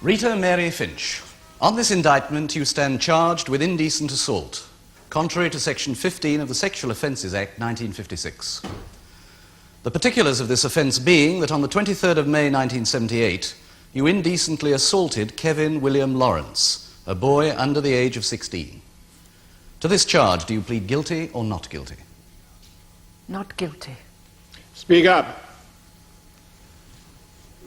Rita Mary Finch, on this indictment you stand charged with indecent assault, contrary to Section 15 of the Sexual Offences Act 1956. The particulars of this offence being that on the 23rd of May 1978, you indecently assaulted Kevin William Laurence, a boy under the age of 16. To this charge, do you plead guilty or not guilty? Not guilty. Speak up.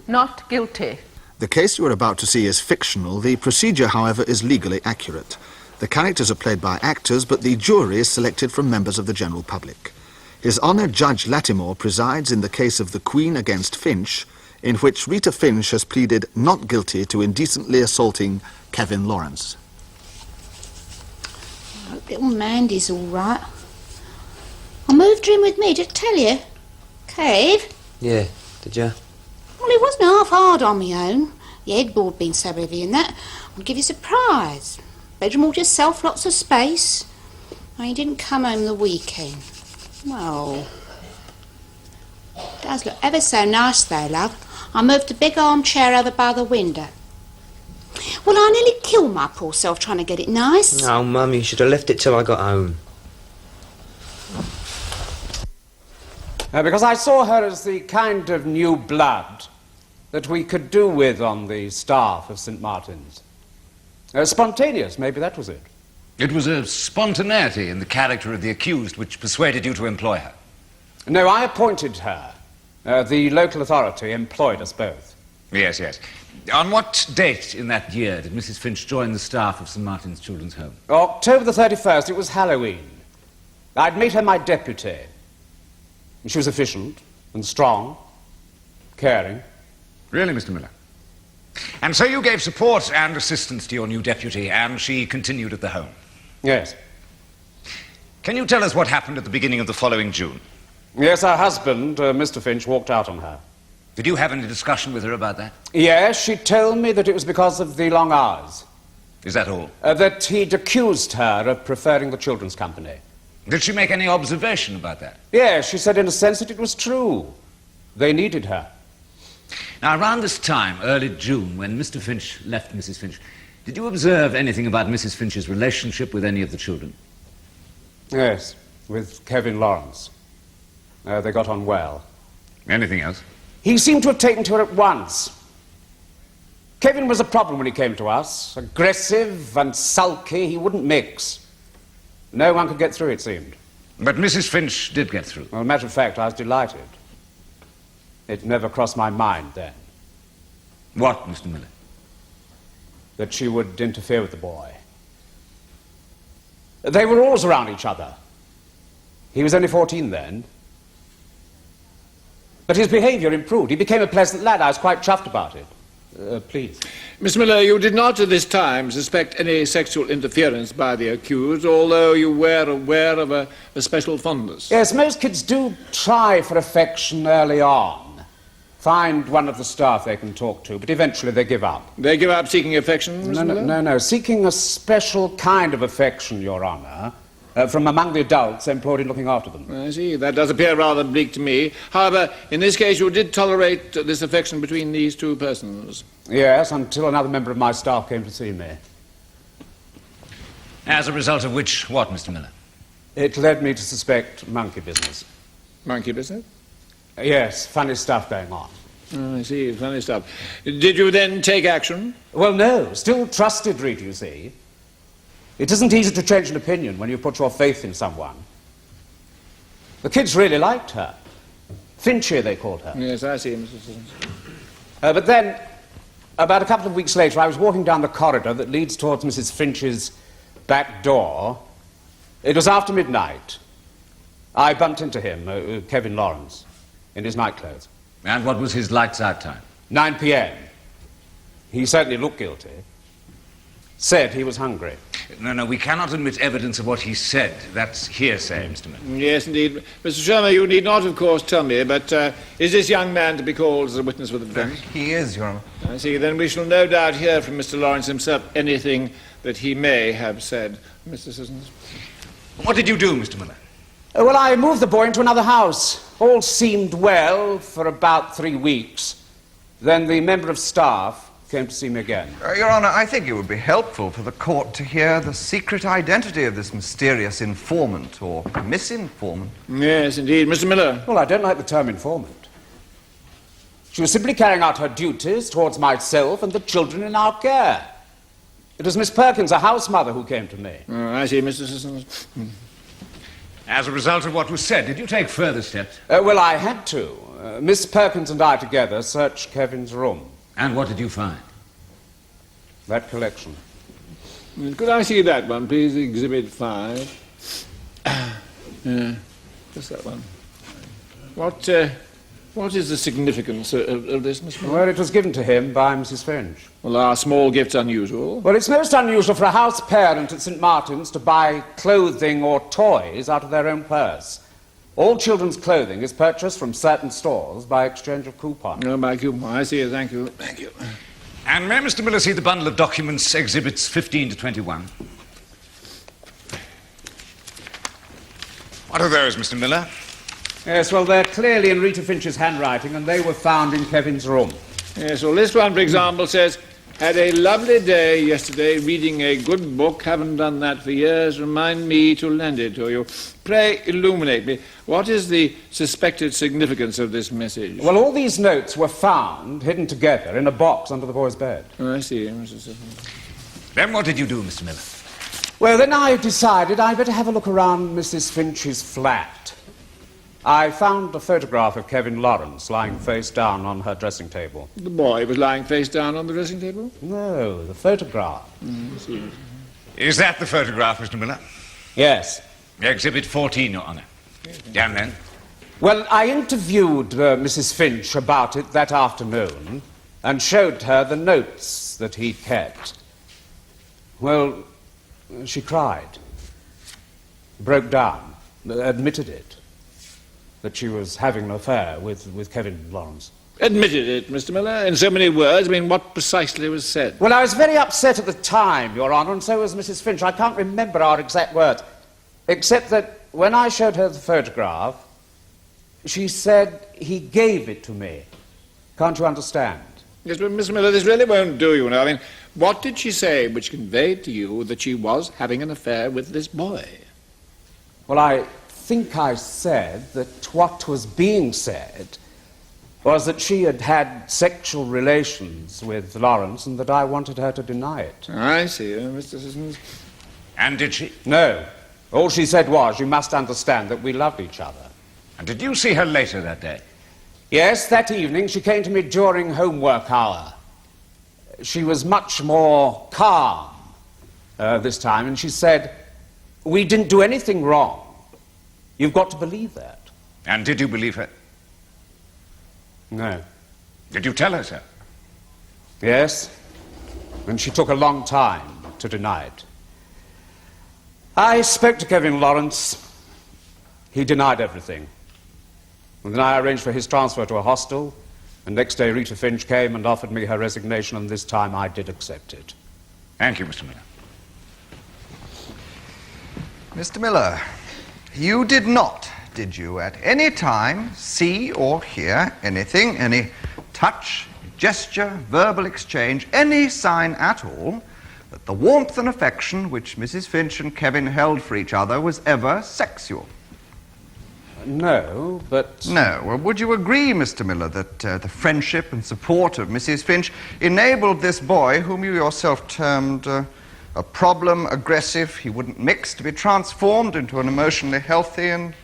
Not guilty. The case you are about to see is fictional. The procedure, however, is legally accurate. The characters are played by actors, but the jury is selected from members of the general public. His Honour Judge Latimore presides in the case of the Queen against Finch, in which Rita Finch has pleaded not guilty to indecently assaulting Kevin Laurence. I hope little Mandy's all right. I moved her in with me, just tell you. Cave? Yeah, did you? Well, it wasn't half hard on me own. The headboard being so heavy and that. I'll give you a surprise. Bedroom all to yourself, lots of space. Oh, you didn't come home the weekend. Well, it does look ever so nice though, love. I moved a big armchair over by the window. Well, I nearly killed my poor self trying to get it nice. Oh, Mum, you should have left it till I got home. Because I saw her as the kind of new blood that we could do with on the staff of St. Martin's. Spontaneous, maybe that was it. It was a spontaneity in the character of the accused which persuaded you to employ her. No, I appointed her. The local authority employed us both. Yes, yes. On what date in that year did Mrs. Finch join the staff of St. Martin's Children's Home? October the 31st, it was Halloween. I'd made her my deputy. She was efficient and strong, caring. Really, Mr. Miller? And so you gave support and assistance to your new deputy, and she continued at the home? Yes. Can you tell us what happened at the beginning of the following June? Yes, her husband, Mr. Finch, walked out on her. Did you have any discussion with her about that? Yes, she told me that it was because of the long hours. Is that all? That he'd accused her of preferring the children's company. Did she make any observation about that? Yes, she said in a sense that it was true. They needed her. Now, around this time, early June, when Mr. Finch left Mrs. Finch, did you observe anything about Mrs. Finch's relationship with any of the children? Yes, with Kevin Laurence. They got on well. Anything else? He seemed to have taken to her at once. Kevin was a problem when he came to us. Aggressive and sulky, he wouldn't mix. No one could get through, it seemed. But Mrs. Finch did get through. Well, as a matter of fact, I was delighted. It never crossed my mind then. What, Mr. Miller? That she would interfere with the boy. They were always around each other. He was only 14 then. But his behaviour improved. He became a pleasant lad. I was quite chuffed about it. Please. Miss Miller, you did not at this time suspect any sexual interference by the accused, although you were aware of a special fondness. Yes, most kids do try for affection early on. Find one of the staff they can talk to, but eventually they give up. They give up seeking affection, Miss Miller? No. Seeking a special kind of affection, Your Honour, from among the adults employed in looking after them. I see. That does appear rather bleak to me. However, in this case, you did tolerate this affection between these two persons. Yes, until another member of my staff came to see me. As a result of which, what, Mr. Miller? It led me to suspect monkey business. Monkey business? Yes, funny stuff going on. Oh, I see, funny stuff. Did you then take action? Well, no. Still trusted Rita, you see. It isn't easy to change an opinion when you put your faith in someone. The kids really liked her. Finchy, they called her. Yes, I see, Mrs. Simmons. But then, about a couple of weeks later, I was walking down the corridor that leads towards Mrs. Finch's back door. It was after midnight. I bumped into him, Kevin Laurence, in his nightclothes. And what was his lights-out time? 9 p.m. He certainly looked guilty. Said he was hungry. No, we cannot admit evidence of what he said. That's hearsay, Mr. Miller. Yes, indeed. Mr. Sherman, you need not, of course, tell me, but is this young man to be called as a witness for the defence? He is, Your Honour. I see. Then we shall no doubt hear from Mr. Laurence himself anything that he may have said. Mr. Sissons? What did you do, Mr. Miller? Well, I moved the boy into another house. All seemed well for about 3 weeks. Then the member of staff came to see me again. Your Honour, I think it would be helpful for the court to hear the secret identity of this mysterious informant, or misinformant. Yes, indeed. Mr. Miller. Well, I don't like the term informant. She was simply carrying out her duties towards myself and the children in our care. It was Miss Perkins, a house mother, who came to me. Oh, I see, Mr. Sissons. As a result of what was said, did you take further steps? Well, I had to. Miss Perkins and I together searched Kevin's room. And what did you find? That collection. Could I see that one, please? Exhibit 5. Just that one. What is the significance of this, Miss Miller? Well, it was given to him by Mrs. Finch. Well, are small gifts unusual? Well, it's most unusual for a house parent at St. Martin's to buy clothing or toys out of their own purse. All children's clothing is purchased from certain stores by exchange of coupons. No, by coupon. I see. Thank you. Thank you. And may Mr. Miller see the bundle of documents, exhibits 15 to 21? What are those, Mr. Miller? Yes, well, they're clearly in Rita Finch's handwriting, and they were found in Kevin's room. Yes, well, this one, for example, says, had a lovely day yesterday reading a good book. Haven't done that for years. Remind me to lend it to you. Pray illuminate me. What is the suspected significance of this message? Well, all these notes were found, hidden together, in a box under the boy's bed. Oh, I see, Mr. Sissons. Then what did you do, Mr. Miller? Well, then I decided I'd better have a look around Mrs. Finch's flat. I found a photograph of Kevin Laurence lying face down on her dressing table. The boy was lying face down on the dressing table? No, the photograph. I see. Is that the photograph, Mr. Miller? Yes. Exhibit 14, Your Honour. And then? Well, I interviewed Mrs. Finch about it that afternoon and showed her the notes that he'd kept. Well, she cried, broke down, admitted it, that she was having an affair with Kevin Laurence. Admitted it, Mr. Miller, in so many words. I mean, what precisely was said? Well, I was very upset at the time, Your Honour, and so was Mrs. Finch. I can't remember our exact words, except that when I showed her the photograph, she said he gave it to me. Can't you understand? Yes, but Mr. Miller, this really won't do, you know. I mean, what did she say which conveyed to you that she was having an affair with this boy? Well, I think I said that what was being said was that she had had sexual relations with Laurence and that I wanted her to deny it. I see, Mr. Sissons. And did she? No. All she said was, you must understand that we loved each other. And did you see her later that day? Yes, that evening she came to me during homework hour. She was much more calm this time, and she said, we didn't do anything wrong. You've got to believe that. And did you believe her? No. Did you tell her so? Yes, and she took a long time to deny it. I spoke to Kevin Laurence. He denied everything. And then I arranged for his transfer to a hostel, and next day Rita Finch came and offered me her resignation, and this time I did accept it. Thank you, Mr. Miller. Mr. Miller, you did not, did you, at any time see or hear anything, any touch, gesture, verbal exchange, any sign at all, that the warmth and affection which Mrs. Finch and Kevin held for each other was ever sexual? No, but... No. Well, would you agree, Mr. Miller, that the friendship and support of Mrs. Finch enabled this boy, whom you yourself termed a problem, aggressive, he wouldn't mix, to be transformed into an emotionally healthy and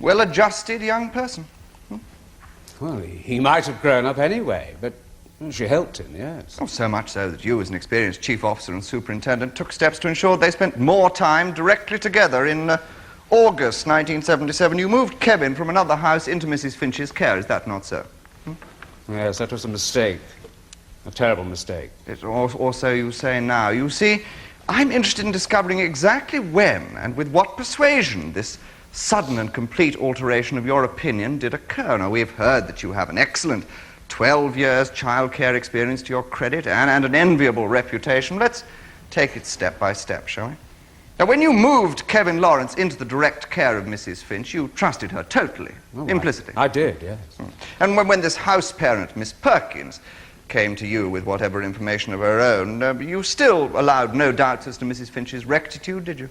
well-adjusted young person? Well, he might have grown up anyway, but she helped him, yes. Oh, so much so that you, as an experienced chief officer and superintendent, took steps to ensure they spent more time directly together. In August 1977, you moved Kevin from another house into Mrs. Finch's care. Is that not so? Yes, that was a mistake. A terrible mistake. It's also you say now. You see, I'm interested in discovering exactly when and with what persuasion this sudden and complete alteration of your opinion did occur. Now, we've heard that you have an excellent 12 years childcare experience to your credit and an enviable reputation. Let's take it step by step, shall we? Now, when you moved Kevin Laurence into the direct care of Mrs. Finch, you trusted her totally, implicitly. I did, yes. And when this house parent, Miss Perkins, came to you with whatever information of her own, you still allowed no doubts as to Mrs. Finch's rectitude, did you?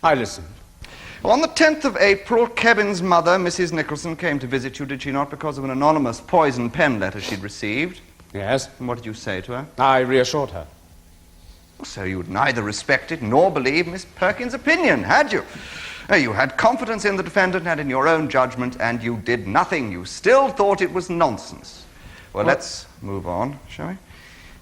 I listened. On the 10th of April, Kevin's mother, Mrs. Nicholson, came to visit you, did she not, because of an anonymous poison pen letter she'd received? Yes. And what did you say to her? I reassured her. So you'd neither respected nor believed Miss Perkins' opinion, had you? You had confidence in the defendant and in your own judgment, and you did nothing. You still thought it was nonsense. Well, let's move on, shall we?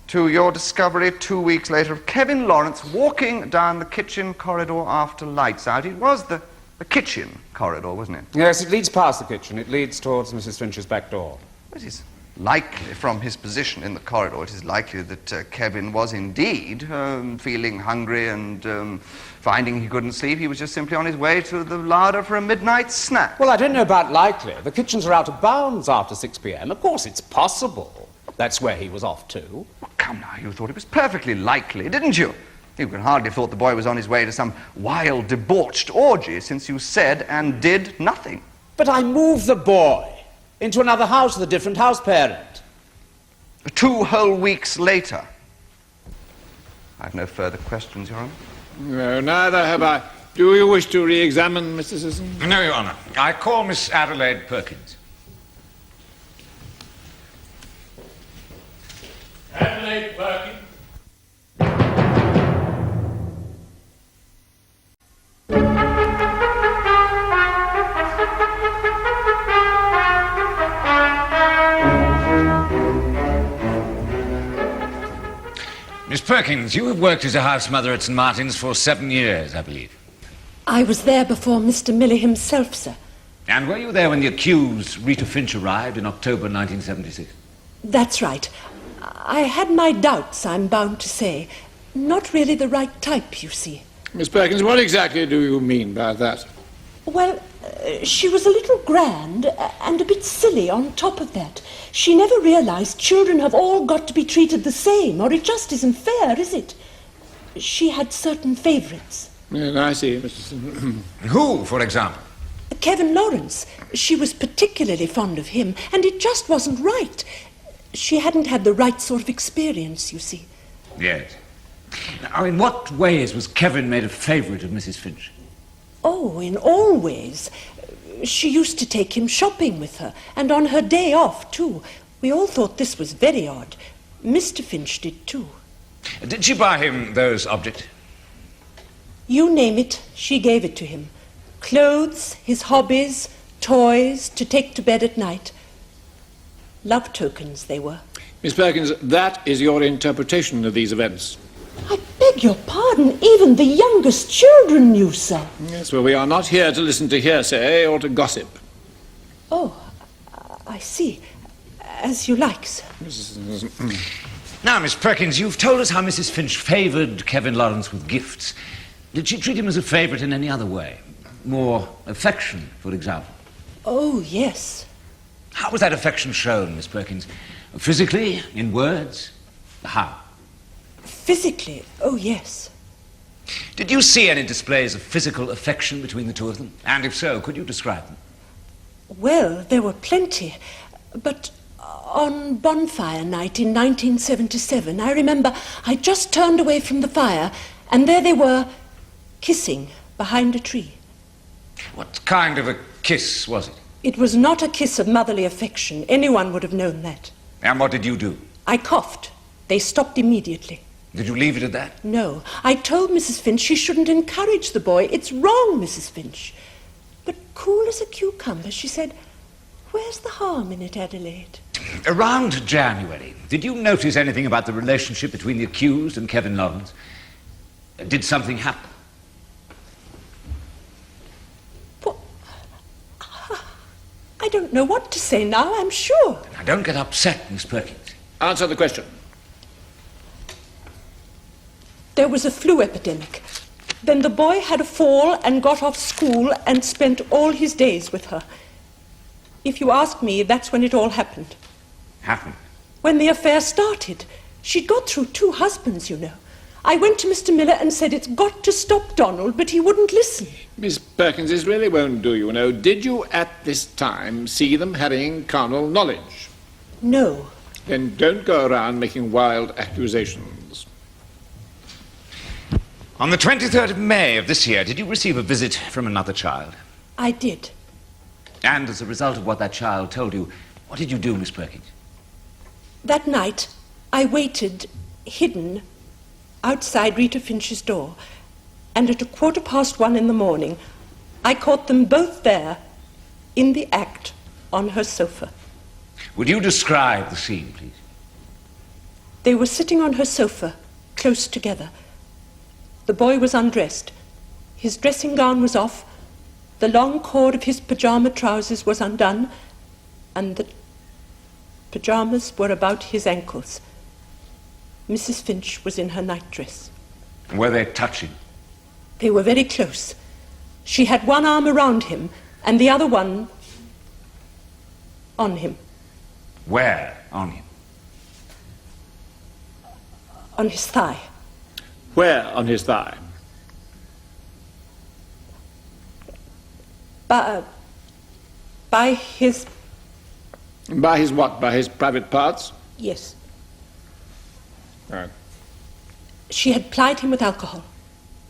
To your discovery 2 weeks later of Kevin Laurence walking down the kitchen corridor after lights out. It was the kitchen corridor, wasn't it? Yes, it leads past the kitchen. It leads towards Mrs. Finch's back door. It is likely, from his position in the corridor, it is likely that Kevin was indeed feeling hungry and finding he couldn't sleep. He was just simply on his way to the larder for a midnight snack. Well, I don't know about likely. The kitchens are out of bounds after 6 p.m. Of course, it's possible. That's where he was off to. Well, come now, you thought it was perfectly likely, didn't you? You could hardly have thought the boy was on his way to some wild, debauched orgy, since you said and did nothing. But I moved the boy into another house with a different house parent. 2 whole weeks later. I've no further questions, Your Honour. No, neither have I. Do you wish to re-examine Mr. Sisson? No, Your Honour. I call Miss Adelaide Perkins. Adelaide Perkins. Miss Perkins, you have worked as a house mother at St. Martin's for 7 years, I believe. I was there before Mr. Miller himself, sir. And were you there when the accused, Rita Finch, arrived in October 1976? That's right. I had my doubts, I'm bound to say. Not really the right type, you see. Miss Perkins, what exactly do you mean by that? Well, she was a little grand and a bit silly on top of that. She never realized children have all got to be treated the same, or it just isn't fair, is it? She had certain favourites. Yes, I see, Mr. Sisson. Who, for example? Kevin Laurence. She was particularly fond of him, and it just wasn't right. She hadn't had the right sort of experience, you see. Yes. Now, in what ways was Kevin made a favourite of Mrs. Finch? Oh, in all ways. She used to take him shopping with her, and on her day off, too. We all thought this was very odd. Mr. Finch did, too. Did she buy him those objects? You name it, she gave it to him. Clothes, his hobbies, toys, to take to bed at night. Love tokens they were. Miss Perkins, that is your interpretation of these events. I beg your pardon, even the youngest children knew, sir. Yes, well, we are not here to listen to hearsay or to gossip. Oh, I see. As you like, sir. Now, Miss Perkins, you've told us how Mrs. Finch favoured Kevin Laurence with gifts. Did she treat him as a favourite in any other way? More affection, for example? Oh, yes. How was that affection shown, Miss Perkins? Physically? In words? How? Physically, oh, yes. Did you see any displays of physical affection between the two of them? And if so, could you describe them? Well, there were plenty. But on bonfire night in 1977, I remember I just turned away from the fire, and there they were, kissing behind a tree. What kind of a kiss was it? It was not a kiss of motherly affection. Anyone would have known that. And what did you do? I coughed. They stopped immediately. Did you leave it at that? No. I told Mrs. Finch she shouldn't encourage the boy. It's wrong, Mrs. Finch. But cool as a cucumber, she said, "Where's the harm in it, Adelaide?" Around January, did you notice anything about the relationship between the accused and Kevin Laurence? Did something happen? What? I don't know what to say now, I'm sure. Now, don't get upset, Miss Perkins. Answer the question. There was a flu epidemic. Then the boy had a fall and got off school and spent all his days with her. If you ask me, that's when it all happened. Happened? When the affair started. She'd got through 2 husbands, you know. I went to Mr. Miller and said, "It's got to stop, Donald," but he wouldn't listen. Miss Perkins, this really won't do, you know. Did you at this time see them having carnal knowledge? No. Then don't go around making wild accusations. On the 23rd of May of this year, did you receive a visit from another child? I did. And as a result of what that child told you, what did you do, Miss Perkins? That night, I waited, hidden, outside Rita Finch's door, and at 1:15 in the morning, I caught them both there, in the act, on her sofa. Would you describe the scene, please? They were sitting on her sofa, close together. The boy was undressed. His dressing gown was off, the long cord of his pyjama trousers was undone, and the pyjamas were about his ankles. Mrs. Finch was in her nightdress. Were they touching? They were very close. She had one arm around him, and the other one on him. Where on him? On his thigh. Where on his thigh? By his... By his what? By his private parts? Yes. Right. She had plied him with alcohol.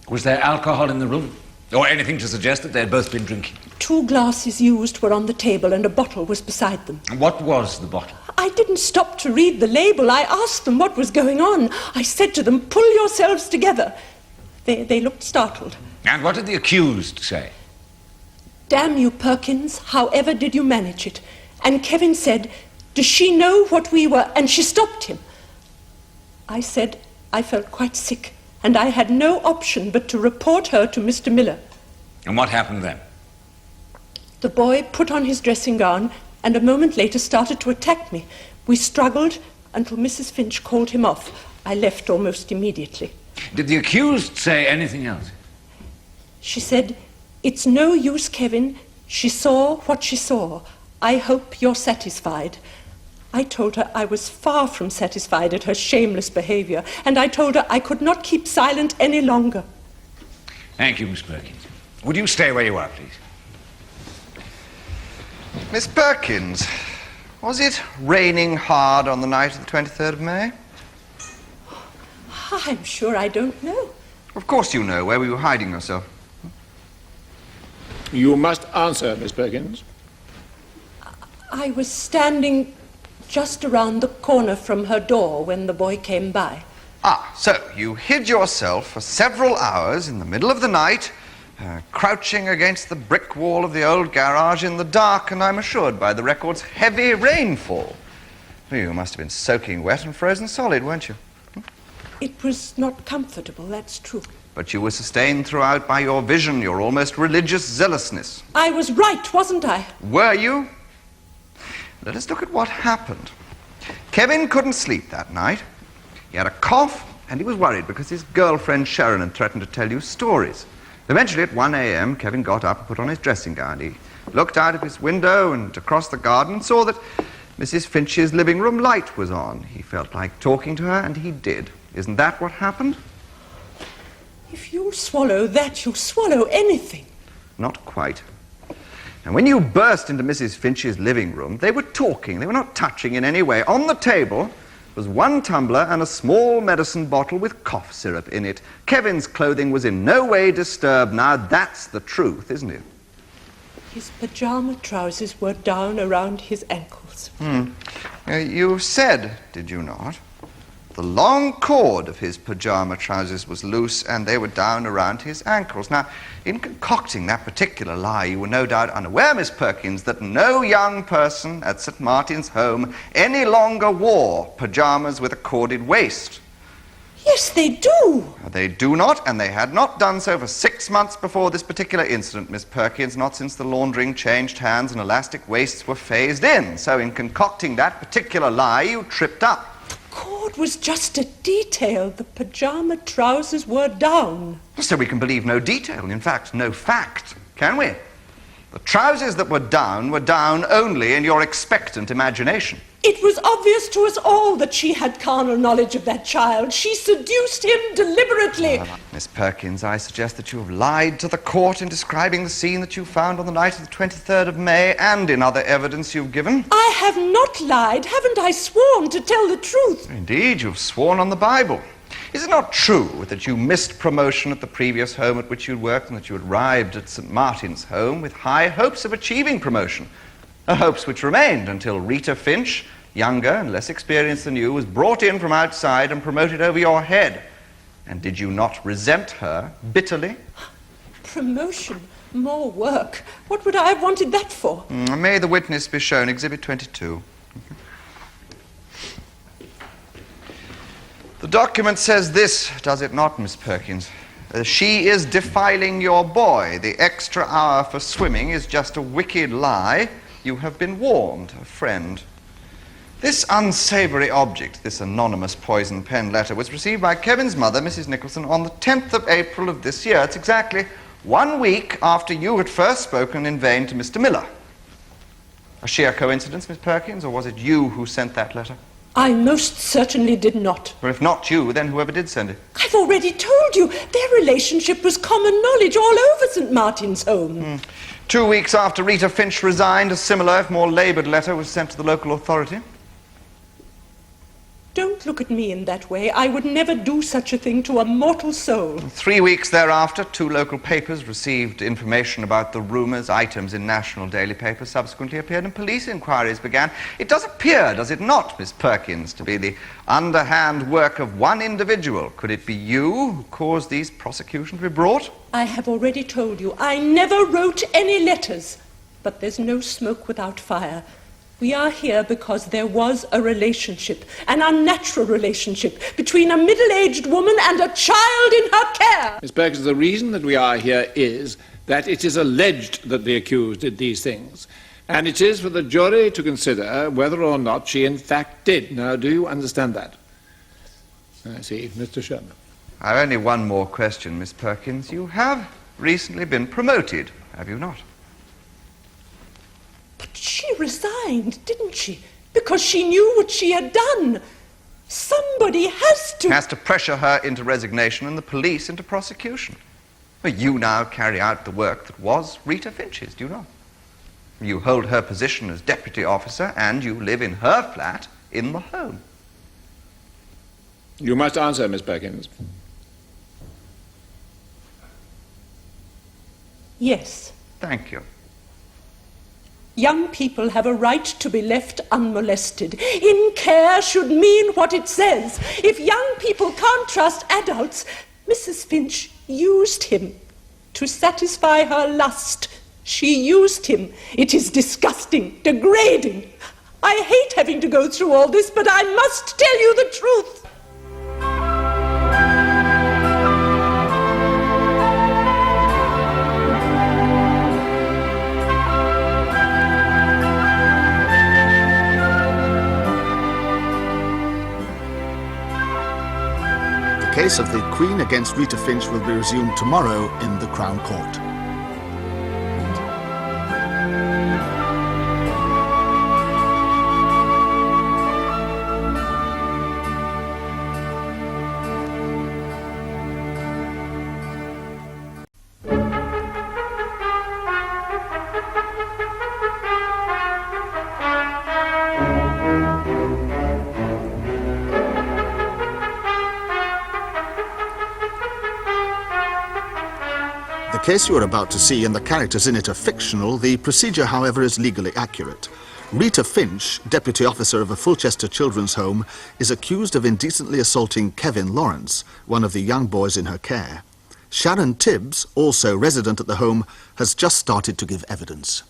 Was there alcohol in the room? Or anything to suggest that they had both been drinking? 2 glasses used were on the table and a bottle was beside them. What was the bottle? I didn't stop to read the label. I asked them what was going on. I said to them, "Pull yourselves together." They looked startled. And what did the accused say? "Damn you, Perkins, however did you manage it?" And Kevin said, "Does she know what we were?" And she stopped him. I said I felt quite sick, and I had no option but to report her to Mr. Miller. And what happened then? The boy put on his dressing gown and a moment later started to attack me. We struggled until Mrs. Finch called him off. I left almost immediately. Did the accused say anything else? She said, "It's no use, Kevin. She saw what she saw. I hope you're satisfied." I told her I was far from satisfied at her shameless behavior, and I told her I could not keep silent any longer. Thank you, Miss Perkins. Would you stay where you are, please? Miss Perkins, was it raining hard on the night of the 23rd of May? I'm sure I don't know. Of course you know. Where were you hiding yourself? You must answer, Miss Perkins. I was standing just around the corner from her door when the boy came by. Ah, so you hid yourself for several hours in the middle of the night, crouching against the brick wall of the old garage in the dark, and I'm assured by the record's heavy rainfall. You must have been soaking wet and frozen solid, weren't you? It was not comfortable, that's true. But you were sustained throughout by your vision, your almost religious zealousness. I was right, wasn't I? Were you? Let us look at what happened. Kevin couldn't sleep that night. He had a cough, and he was worried because his girlfriend Sharon had threatened to tell you stories. Eventually, at 1 a.m., Kevin got up and put on his dressing gown. He looked out of his window and across the garden and saw that Mrs. Finch's living room light was on. He felt like talking to her, and he did. Isn't that what happened? If you'll swallow that, you'll swallow anything. Not quite. And when you burst into Mrs. Finch's living room, they were talking. They were not touching in any way. On the table was 1 tumbler and a small medicine bottle with cough syrup in it. Kevin's clothing was in no way disturbed. Now that's the truth, isn't it? His pyjama trousers were down around his ankles. You said, did you not? The long cord of his pyjama trousers was loose and they were down around his ankles. Now, in concocting that particular lie, you were no doubt unaware, Miss Perkins, that no young person at St. Martin's Home any longer wore pyjamas with a corded waist. Yes, they do. They do not, and they had not done so for 6 months before this particular incident, Miss Perkins, not since the laundering changed hands and elastic waists were phased in. So in concocting that particular lie, you tripped up. Cord was just a detail. The pyjama trousers were down. So we can believe no detail, in fact, no fact, can we? The trousers that were down only in your expectant imagination. It was obvious to us all that she had carnal knowledge of that child. She seduced him deliberately. Miss Perkins, I suggest that you have lied to the court in describing the scene that you found on the night of the 23rd of May and in other evidence you've given. I have not lied. Haven't I sworn to tell the truth? Indeed, you've sworn on the Bible. Is it not true that you missed promotion at the previous home at which you'd worked and that you had arrived at St. Martin's home with high hopes of achieving promotion? Hopes which remained until Rita Finch, younger and less experienced than you, was brought in from outside and promoted over your head. And did you not resent her bitterly? Promotion, more work. What would I have wanted that for? May the witness be shown Exhibit 22. The document says this, does it not, Miss Perkins? She is defiling your boy. The extra hour for swimming is just a wicked lie. You have been warned, a friend. This unsavory object, this anonymous poison pen letter, was received by Kevin's mother, Mrs. Nicholson, on the 10th of April of this year. It's exactly 1 week after you had first spoken in vain to Mr. Miller. A sheer coincidence, Miss Perkins, or was it you who sent that letter? I most certainly did not. Or if not you, then whoever did send it. I've already told you, their relationship was common knowledge all over St. Martin's home. 2 weeks after Rita Finch resigned, a similar, if more laboured letter was sent to the local authority. Don't look at me in that way. I would never do such a thing to a mortal soul. 3 weeks thereafter, 2 local papers received information about the rumours. Items in national daily papers subsequently appeared and police inquiries began. It does appear, does it not, Miss Perkins, to be the underhand work of one individual. Could it be you who caused these prosecutions to be brought? I have already told you, I never wrote any letters. But there's no smoke without fire. We are here because there was a relationship, an unnatural relationship, between a middle-aged woman and a child in her care. Miss Perkins, the reason that we are here is that it is alleged that the accused did these things. And it is for the jury to consider whether or not she in fact did. Now, do you understand that? I see. Mr. Sherman. I've only one more question, Miss Perkins. You have recently been promoted, have you not? But she resigned, didn't she? Because she knew what she had done. Somebody has to pressure her into resignation and the police into prosecution. Well, you now carry out the work that was Rita Finch's, do you not? You hold her position as deputy officer and you live in her flat in the home. You must answer, Miss Perkins. Yes. Thank you. Young people have a right to be left unmolested. In care should mean what it says. If young people can't trust adults, Mrs. Finch used him to satisfy her lust. She used him. It is disgusting, degrading. I hate having to go through all this, but I must tell you the truth. The case of the Queen against Rita Finch will be resumed tomorrow in the Crown Court. The case you are about to see and the characters in it are fictional. The procedure, however, is legally accurate. Rita Finch, deputy officer of a Fulchester children's home, is accused of indecently assaulting Kevin Laurence, one of the young boys in her care. Sharon Tibbs, also resident at the home, has just started to give evidence.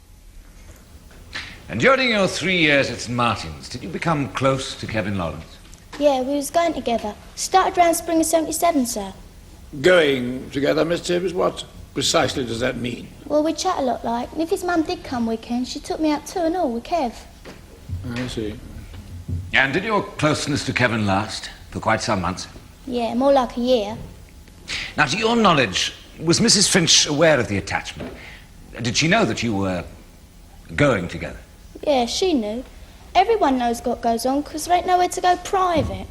And during your 3 years at St. Martin's, did you become close to Kevin Laurence? Yeah, we was going together. Started around spring of 77, sir. Going together, Miss Tibbs, what precisely does that mean? Well, we chat a lot, like, and if his mum did come weekends, she took me out too and all with Kev. I see. And did your closeness to Kevin last for quite some months? Yeah, more like a year. Now, to your knowledge, was Mrs. Finch aware of the attachment? Did she know that you were going together? Yeah, she knew. Everyone knows what goes on because there ain't nowhere to go private.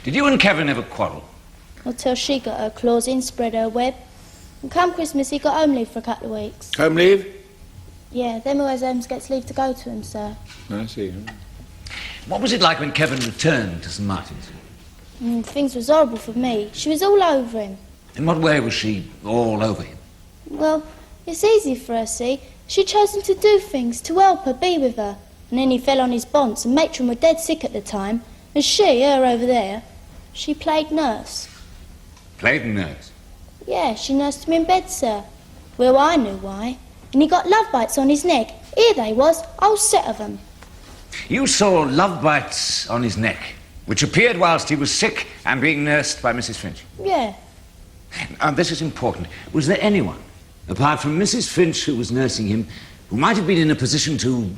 Did you and Kevin ever quarrel? Until she got her claws in, spread her web. And come Christmas, he got home leave for a couple of weeks. Home leave? Yeah, them who has homes gets leave to go to him, sir. I see. What was it like when Kevin returned to St. Martin's? Things was horrible for me. She was all over him. In what way was she all over him? Well, it's easy for her, see. She'd chosen to do things, to help her, be with her. And then he fell on his bonds, and matron were dead sick at the time. And she, her over there, she played nurse. Played nurse? Yeah, she nursed him in bed, sir. Well, I knew why. And he got love bites on his neck. Here they was, whole set of them. You saw love bites on his neck, which appeared whilst he was sick and being nursed by Mrs. Finch. Yeah. And this is important. Was there anyone, apart from Mrs. Finch, who was nursing him, who might have been in a position to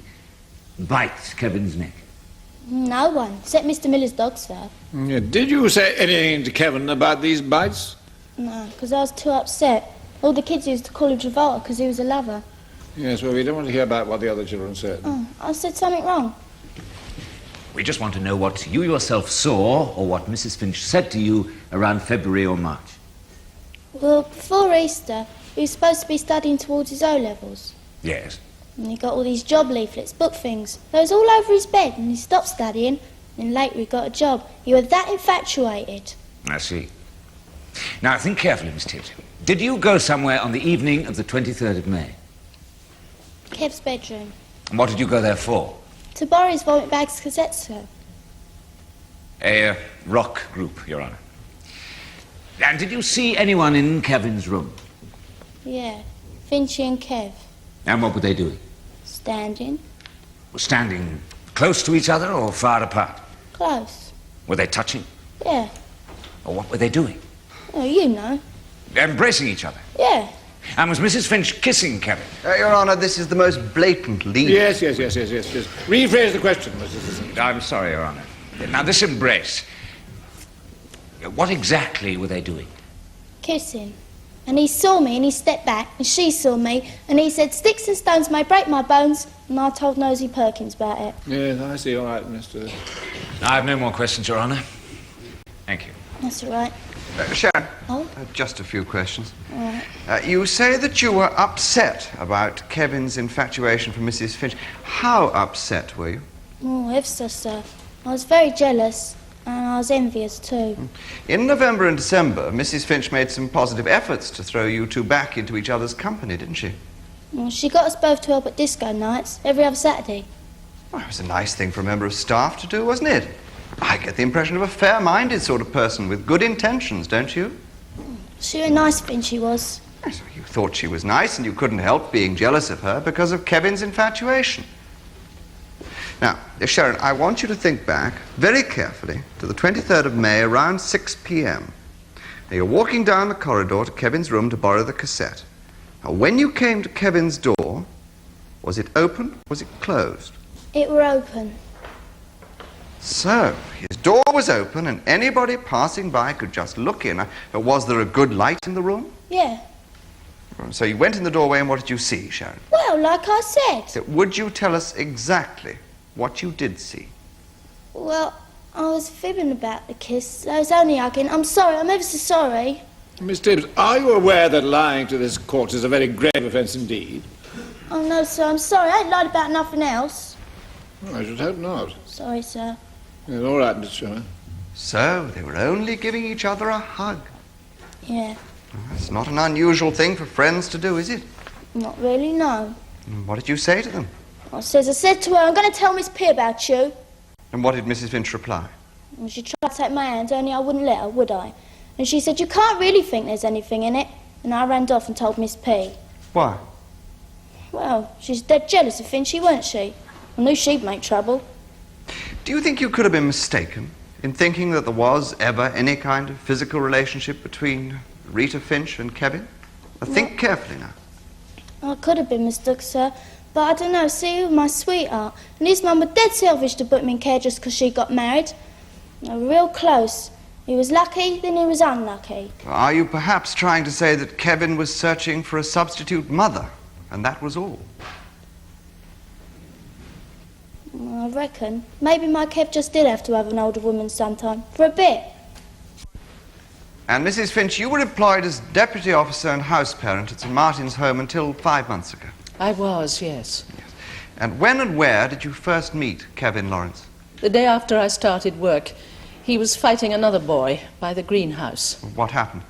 bite Kevin's neck? No one, except Mr. Miller's dog, sir. Yeah. Did you say anything to Kevin about these bites? No, because I was too upset. All the kids used to call him Travolta because he was a lover. Yes, well, we don't want to hear about what the other children said. Oh, I said something wrong. We just want to know what you yourself saw or what Mrs. Finch said to you around February or March. Well, before Easter, he was supposed to be studying towards his O-levels. Yes. And he got all these job leaflets, book things. They was all over his bed, and he stopped studying. And later he got a job. He was that infatuated. I see. Now, think carefully, Miss Tibbs. Did you go somewhere on the evening of the 23rd of May? Kev's bedroom. And what did you go there for? To borrow his vomit bag's cassette, sir. A rock group, Your Honour. And did you see anyone in Kevin's room? Yeah, Finchy and Kev. And what were they doing? Standing. Standing close to each other or far apart? Close. Were they touching? Yeah. Or what were they doing? Oh, you know. Embracing each other? Yeah. And was Mrs. Finch kissing Kevin? Your Honour, this is the most blatant lead. Yes. Rephrase the question, Mrs. I'm sorry, Your Honour. Now, this embrace, what exactly were they doing? Kissing. And he saw me and he stepped back and she saw me and he said, sticks and stones may break my bones, and I told Nosy Perkins about it. Yes, I see. All right, Mr. I have no more questions, Your Honour. Thank you. That's all right. Sharon, Oh? just a few questions. All right. You say that you were upset about Kevin's infatuation for Mrs. Finch. How upset were you? Oh, ever so, sir. I was very jealous and I was envious too. In November and December, Mrs. Finch made some positive efforts to throw you two back into each other's company, didn't she? Well, she got us both to help at disco nights every other Saturday. Well, it was a nice thing for a member of staff to do, wasn't it? I get the impression of a fair-minded sort of person with good intentions, don't you? She was a nice thing, she was. Yes, you thought she was nice and you couldn't help being jealous of her because of Kevin's infatuation. Now, Sharon, I want you to think back very carefully to the 23rd of May around 6 p.m. Now, you're walking down the corridor to Kevin's room to borrow the cassette. Now, when you came to Kevin's door, was it open? Was it closed? It were open. So, his door was open and anybody passing by could just look in. Was there a good light in the room? Yeah. So you went in the doorway and what did you see, Sharon? Well, like I said. So would you tell us exactly what you did see? Well, I was fibbing about the kiss. I was only hugging. I'm sorry, I'm ever so sorry. Miss Tibbs, are you aware that lying to this court is a very grave offence indeed? Oh, no, sir, I'm sorry. I ain't lied about nothing else. Well, I should hope not. Sorry, sir. Yes, all right, Miss Sharon. So they were only giving each other a hug. Yeah. Well, that's not an unusual thing for friends to do, is it? Not really, no. And what did you say to them? I said to her, I'm going to tell Miss P about you. And what did Mrs. Finch reply? And she tried to take my hand, only I wouldn't let her, would I? And she said, you can't really think there's anything in it. And I ran off and told Miss P. Why? Well, she's dead jealous of Finchy, weren't she? I knew she'd make trouble. Do you think you could have been mistaken in thinking that there was ever any kind of physical relationship between Rita Finch and Kevin? Now, think carefully now. I could have been mistook, sir. But I don't know, see, he was my sweetheart. And his mum was dead selfish to put him in care just because she got married. They were real close. He was lucky, then he was unlucky. Are you perhaps trying to say that Kevin was searching for a substitute mother and that was all. I reckon. Maybe my Kev just did have to have an older woman sometime. For a bit. And Mrs. Finch, you were employed as deputy officer and house parent at St. Martin's Home until 5 months ago. I was, yes. And when and where did you first meet Kevin Laurence? The day after I started work, he was fighting another boy by the greenhouse. What happened?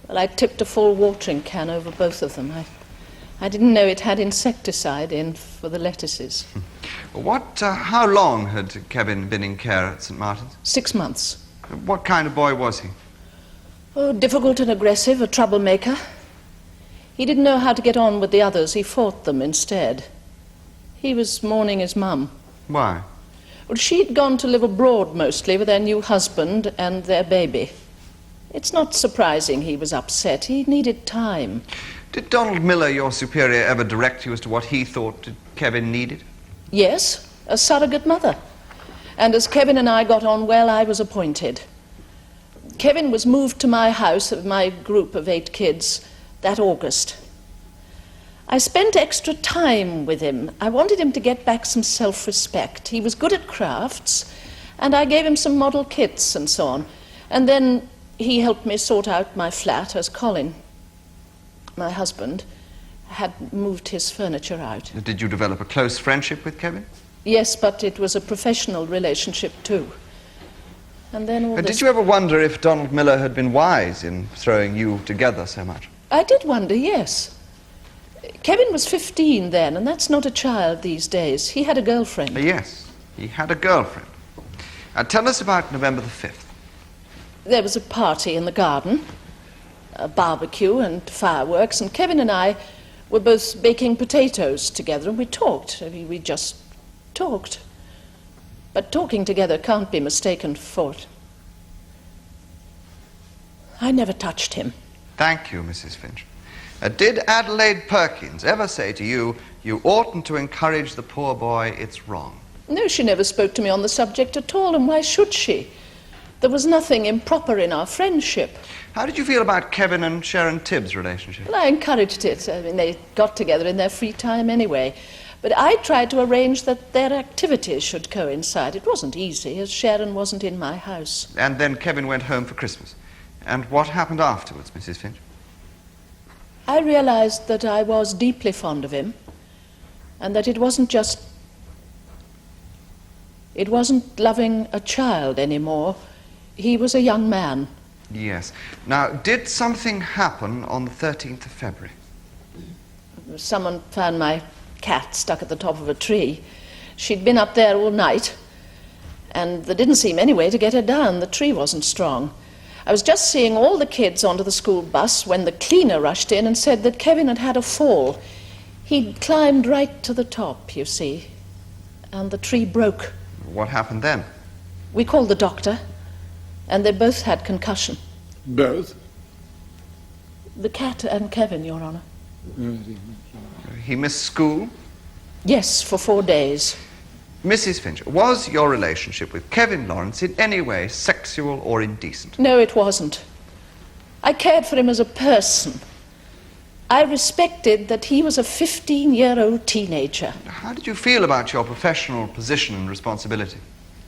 Well, I tipped a full watering can over both of them. I didn't know it had insecticide in for the lettuces. How long had Kevin been in care at St. Martin's? 6 months. What kind of boy was he? Oh, difficult and aggressive, a troublemaker. He didn't know how to get on with the others. He fought them instead. He was mourning his mum. Why? Well, she'd gone to live abroad mostly with their new husband and their baby. It's not surprising he was upset. He needed time. Did Donald Miller, your superior, ever direct you as to what he thought Kevin needed? Yes, a surrogate mother. And as Kevin and I got on well, I was appointed. Kevin was moved to my house with my group of 8 kids that August. I spent extra time with him. I wanted him to get back some self-respect. He was good at crafts, and I gave him some model kits and so on. And then he helped me sort out my flat as Colin, my husband, had moved his furniture out. Did you develop a close friendship with Kevin? Yes, but it was a professional relationship too. And then all this... Did you ever wonder if Donald Miller had been wise in throwing you together so much? I did wonder, yes. Kevin was 15 then, and that's not a child these days. He had a girlfriend. Yes, he had a girlfriend. Tell us about November the 5th. There was a party in the garden, a barbecue and fireworks, and Kevin and I were both baking potatoes together, and we talked. We just talked. But talking together can't be mistaken for it. I never touched him. Thank you, Mrs. Finch. Did Adelaide Perkins ever say to you, you oughtn't to encourage the poor boy, it's wrong? No, she never spoke to me on the subject at all, and why should she? There was nothing improper in our friendship. How did you feel about Kevin and Sharon Tibbs' relationship? Well, I encouraged it. I mean, they got together in their free time anyway. But I tried to arrange that their activities should coincide. It wasn't easy, as Sharon wasn't in my house. And then Kevin went home for Christmas. And what happened afterwards, Mrs. Finch? I realized that I was deeply fond of him, and that it wasn't loving a child anymore. He was a young man. Yes. Now, did something happen on the 13th of February? Someone found my cat stuck at the top of a tree. She'd been up there all night, and there didn't seem any way to get her down. The tree wasn't strong. I was just seeing all the kids onto the school bus when the cleaner rushed in and said that Kevin had had a fall. He'd climbed right to the top, you see, and the tree broke. What happened then? We called the doctor, and they both had concussion. Both? The cat and Kevin, Your Honour. He missed school? Yes, for 4 days. Mrs. Finch, was your relationship with Kevin Laurence in any way sexual or indecent? No, it wasn't. I cared for him as a person. I respected that he was a 15-year-old teenager. How did you feel about your professional position and responsibility?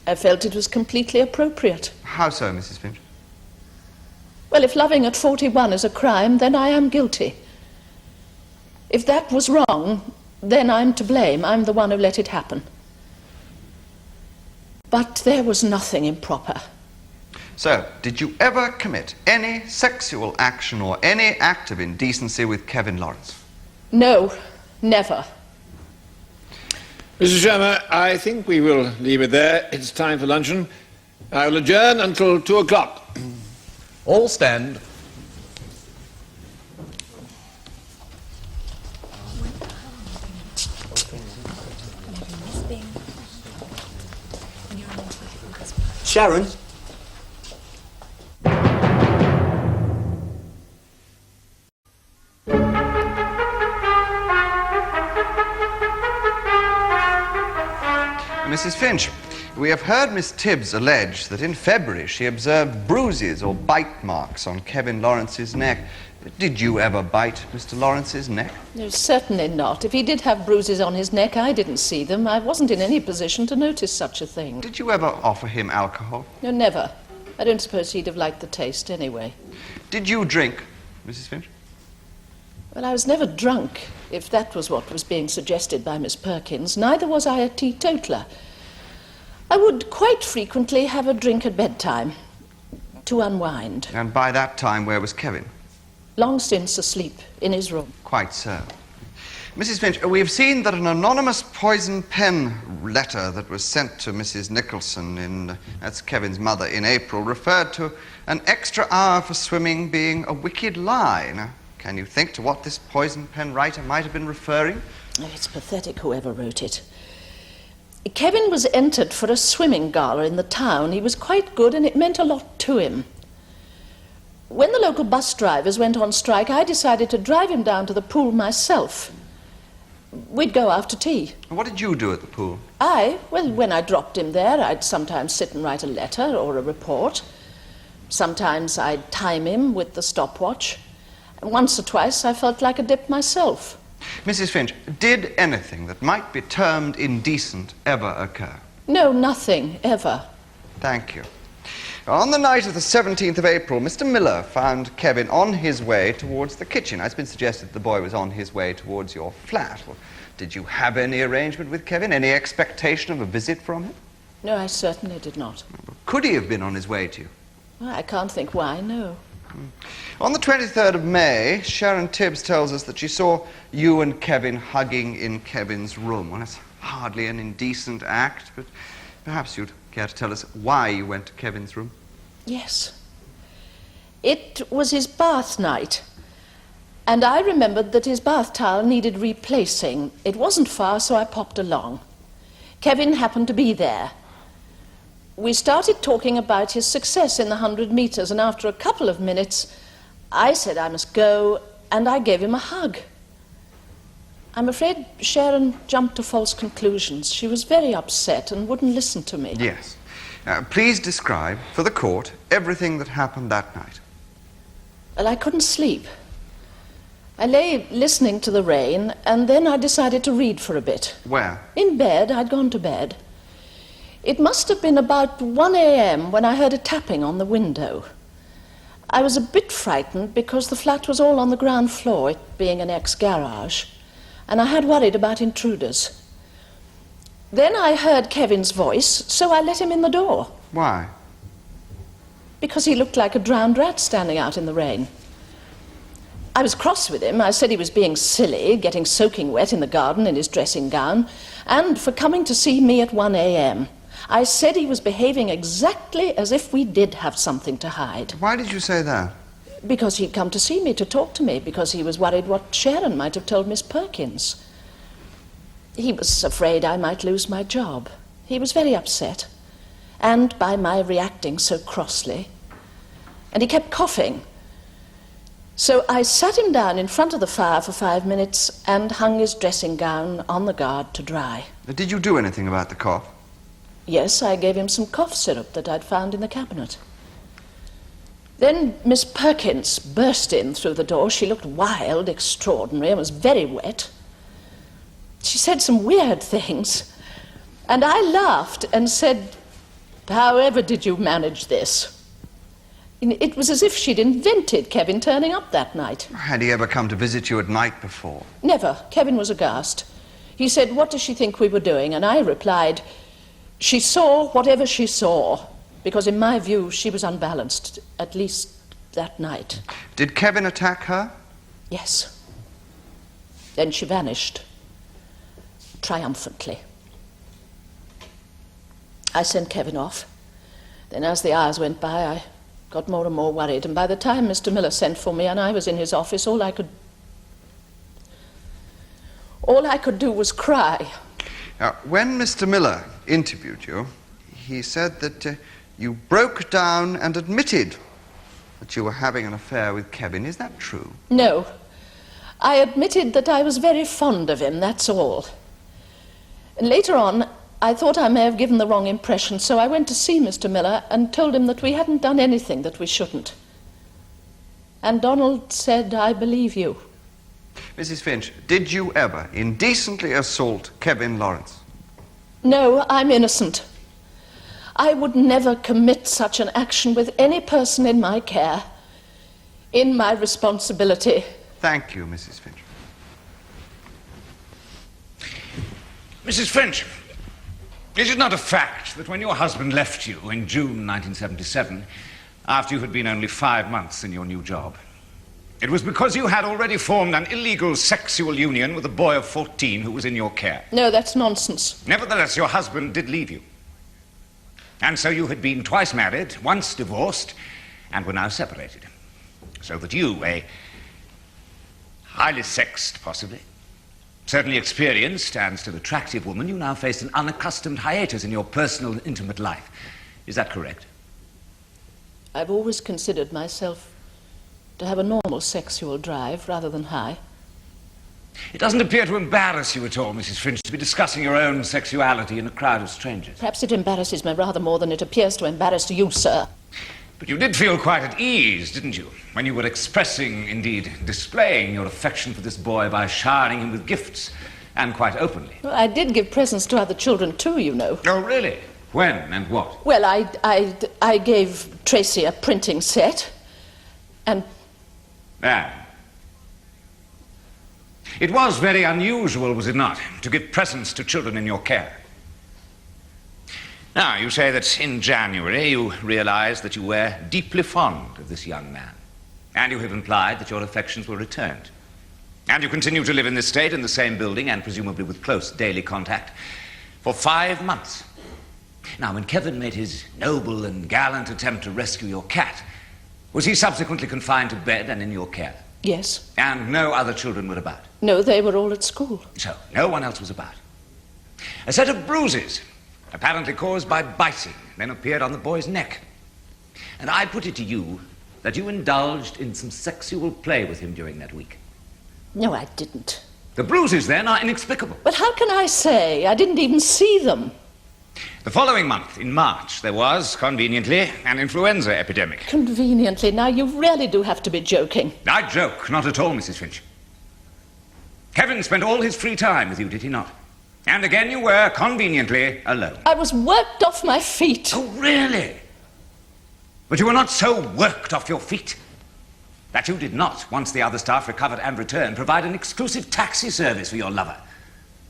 I felt it was completely appropriate. How so, Mrs. Finch? Well, if loving at 41 is a crime, then I am guilty. If that was wrong, then I'm to blame. I'm the one who let it happen. But there was nothing improper. So, did you ever commit any sexual action or any act of indecency with Kevin Laurence? No, never. Mr. Chairman, I think we will leave it there. It's time for luncheon. I will adjourn until 2 o'clock. All stand. Sharon? Mrs. Finch, We have heard Miss Tibbs allege that in February she observed bruises or bite marks on Kevin Lawrence's neck. Did you ever bite Mr. Lawrence's neck? No, certainly not. If he did have bruises on his neck, I didn't see them. I wasn't in any position to notice such a thing. Did you ever offer him alcohol? No, never. I don't suppose he'd have liked the taste anyway. Did you drink, Mrs. Finch? Well, I was never drunk, if that was what was being suggested by Miss Perkins. Neither was I a teetotaler. I would quite frequently have a drink at bedtime to unwind. And by that time, where was Kevin? Long since asleep in his room. Quite so. Mrs. Finch, we have seen that an anonymous poison pen letter that was sent to Mrs. Nicholson, that's Kevin's mother, in April, referred to an extra hour for swimming being a wicked lie. Now, can you think to what this poison pen writer might have been referring? Oh, it's pathetic, whoever wrote it. Kevin was entered for a swimming gala in the town. He was quite good, and it meant a lot to him. When the local bus drivers went on strike, I decided to drive him down to the pool myself. We'd go after tea. What did you do at the pool? Well, when I dropped him there, I'd sometimes sit and write a letter or a report. Sometimes I'd time him with the stopwatch. And once or twice I felt like a dip myself. Mrs. Finch, did anything that might be termed indecent ever occur? No, nothing, ever. Thank you. On the night of the 17th of April, Mr. Miller found Kevin on his way towards the kitchen. It's been suggested that the boy was on his way towards your flat. Well, did you have any arrangement with Kevin? Any expectation of a visit from him? No, I certainly did not. Could he have been on his way to you? Well, I can't think why, no. On the 23rd of May, Sharon Tibbs tells us that she saw you and Kevin hugging in Kevin's room. Well, that's hardly an indecent act, but perhaps you'd care to tell us why you went to Kevin's room? Yes. It was his bath night, and I remembered that his bath towel needed replacing. It wasn't far, so I popped along. Kevin happened to be there. We started talking about his success in the 100 meters, and after a couple of minutes, I said I must go, and I gave him a hug. I'm afraid Sharon jumped to false conclusions. She was very upset and wouldn't listen to me. Yes. Please describe, for the court, everything that happened that night. Well, I couldn't sleep. I lay listening to the rain, and then I decided to read for a bit. Where? In bed. I'd gone to bed. It must have been about 1 a.m. when I heard a tapping on the window. I was a bit frightened because the flat was all on the ground floor, it being an ex-garage, and I had worried about intruders. Then I heard Kevin's voice, so I let him in the door. Why? Because he looked like a drowned rat standing out in the rain. I was cross with him. I said he was being silly, getting soaking wet in the garden in his dressing gown, and for coming to see me at 1 a.m. I said he was behaving exactly as if we did have something to hide. Why did you say that? Because he'd come to see me, to talk to me, because he was worried what Sharon might have told Miss Perkins. He was afraid I might lose my job. He was very upset, and by my reacting so crossly. And he kept coughing. So I sat him down in front of the fire for 5 minutes and hung his dressing gown on the guard to dry. Did you do anything about the cough? Yes, I gave him some cough syrup that I'd found in the cabinet. Then Miss Perkins burst in through the door. She looked wild, extraordinary, and was very wet. She said some weird things, and I laughed and said, "However did you manage this?" It was as if she'd invented Kevin turning up that night. Had he ever come to visit you at night before? Never. Kevin was aghast. He said, "What does she think we were doing?" And I replied, "She saw whatever she saw, because in my view she was unbalanced, at least that night." Did Kevin attack her? Yes. Then she vanished, triumphantly. I sent Kevin off. Then as the hours went by, I got more and more worried, and by the time Mr. Miller sent for me and I was in his office, all I could do was cry. Now, when Mr. Miller interviewed you, he said that you broke down and admitted that you were having an affair with Kevin. Is that true? No. I admitted that I was very fond of him, that's all. And later on, I thought I may have given the wrong impression, so I went to see Mr. Miller and told him that we hadn't done anything that we shouldn't. And Donald said, I believe you. Mrs. Finch, did you ever indecently assault Kevin Laurence? No, I'm innocent. I would never commit such an action with any person in my care, in my responsibility. Thank you, Mrs. Finch. Mrs. Finch, is it not a fact that when your husband left you in June 1977, after you had been only 5 months in your new job, it was because you had already formed an illegal sexual union with a boy of 14 who was in your care? No, that's nonsense. Nevertheless, your husband did leave you. And so you had been twice married, once divorced, and were now separated. So that you, a highly sexed, possibly, certainly experienced and still attractive woman, you now faced an unaccustomed hiatus in your personal and intimate life. Is that correct? I've always considered myself to have a normal sexual drive rather than high. It doesn't appear to embarrass you at all, Mrs. Finch, to be discussing your own sexuality in a crowd of strangers. Perhaps it embarrasses me rather more than it appears to embarrass you, sir. But you did feel quite at ease, didn't you, when you were expressing, indeed displaying your affection for this boy by showering him with gifts, and quite openly. Well, I did give presents to other children too, you know. Oh, really? When and what? Well, I gave Tracy a printing set, and... Ah. It was very unusual, was it not, to give presents to children in your care? Now, you say that in January you realized that you were deeply fond of this young man, and you have implied that your affections were returned. And you continue to live in this state, in the same building, and presumably with close daily contact, for 5 months. Now, when Kevin made his noble and gallant attempt to rescue your cat, was he subsequently confined to bed and in your care? Yes. And no other children were about? No, they were all at school. So, no one else was about. A set of bruises, apparently caused by biting, then appeared on the boy's neck. And I put it to you that you indulged in some sexual play with him during that week. No, I didn't. The bruises, then, are inexplicable. But how can I say? I didn't even see them. The following month, in March, there was, conveniently, an influenza epidemic. Conveniently? Now, you really do have to be joking. I joke, not at all, Mrs. Finch. Kevin spent all his free time with you, did he not? And again you were, conveniently, alone. I was worked off my feet. Oh, really? But you were not so worked off your feet that you did not, once the other staff recovered and returned, provide an exclusive taxi service for your lover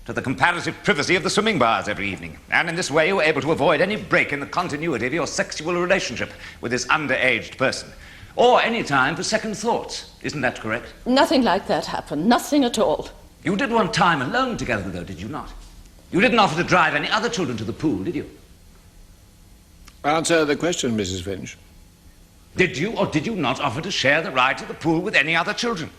to the comparative privacy of the swimming bars every evening. And in this way you were able to avoid any break in the continuity of your sexual relationship with this underaged person. Or any time for second thoughts. Isn't that correct? Nothing like that happened. Nothing at all. You did want time alone together, though, did you not? You didn't offer to drive any other children to the pool, did you? Answer the question, Mrs. Finch. Did you or did you not offer to share the ride to the pool with any other children?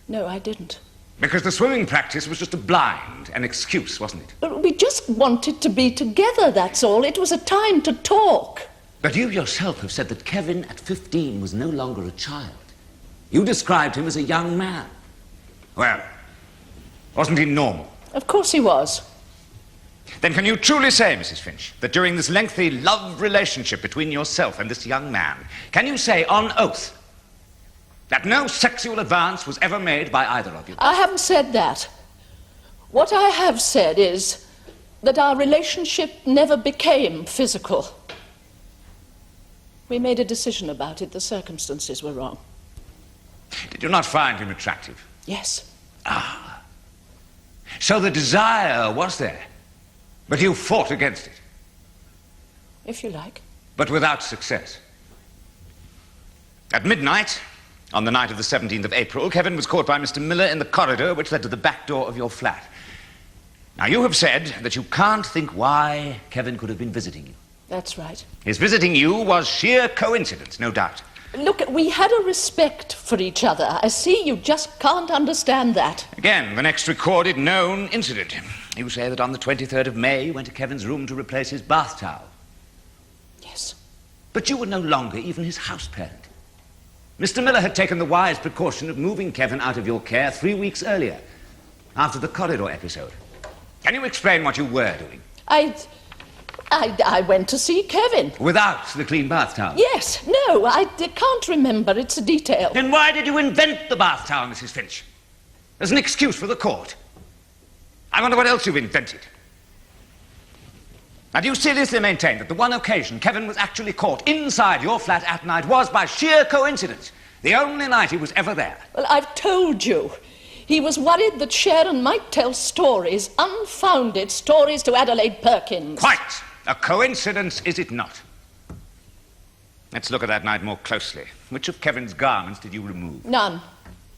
No, I didn't. Because the swimming practice was just a blind, an excuse, wasn't it? But we just wanted to be together, that's all. It was a time to talk. But you yourself have said that Kevin at 15 was no longer a child. You described him as a young man. Well, wasn't he normal? Of course he was. Then can you truly say, Mrs. Finch, that during this lengthy love relationship between yourself and this young man, can you say on oath that no sexual advance was ever made by either of you? I haven't said that. What I have said is that our relationship never became physical. We made a decision about it. The circumstances were wrong. Did you not find him attractive? Yes. Ah. So the desire was there, but you fought against it. If you like. But without success. At midnight, on the night of the 17th of April, Kevin was caught by Mr. Miller in the corridor which led to the back door of your flat. Now, you have said that you can't think why Kevin could have been visiting you. That's right. His visiting you was sheer coincidence, no doubt. Look, we had a respect for each other. I see you just can't understand that. Again, the next recorded known incident. You say that on the 23rd of May, you went to Kevin's room to replace his bath towel. Yes. But you were no longer even his house parent. Mr. Miller had taken the wise precaution of moving Kevin out of your care 3 weeks earlier, after the corridor episode. Can you explain what you were doing? I went to see Kevin. Without the clean bath towel? Yes, no, I can't remember. It's a detail. Then why did you invent the bath towel, Mrs. Finch? As an excuse for the court. I wonder what else you've invented. Now, do you seriously maintain that the one occasion Kevin was actually caught inside your flat at night was by sheer coincidence the only night he was ever there? Well, I've told you. He was worried that Sharon might tell stories, unfounded stories to Adelaide Perkins. Quite. A coincidence, is it not? Let's look at that night more closely. Which of Kevin's garments did you remove? None.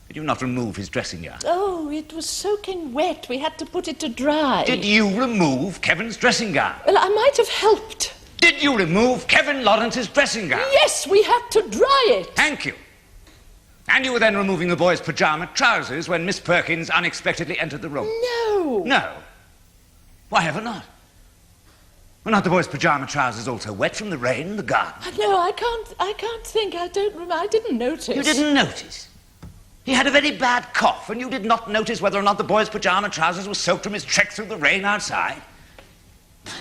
Did you not remove his dressing gown? Oh, it was soaking wet. We had to put it to dry. Did you remove Kevin's dressing gown? Well, I might have helped. Did you remove Kevin Lawrence's dressing gown? Yes, we had to dry it. Thank you. And you were then removing the boy's pyjama trousers when Miss Perkins unexpectedly entered the room? No. No? Why ever not? Were not the boy's pyjama trousers also wet from the rain in the garden? No, I can't think. I don't remember. I didn't notice. You didn't notice? He had a very bad cough, and you did not notice whether or not the boy's pyjama trousers were soaked from his trek through the rain outside?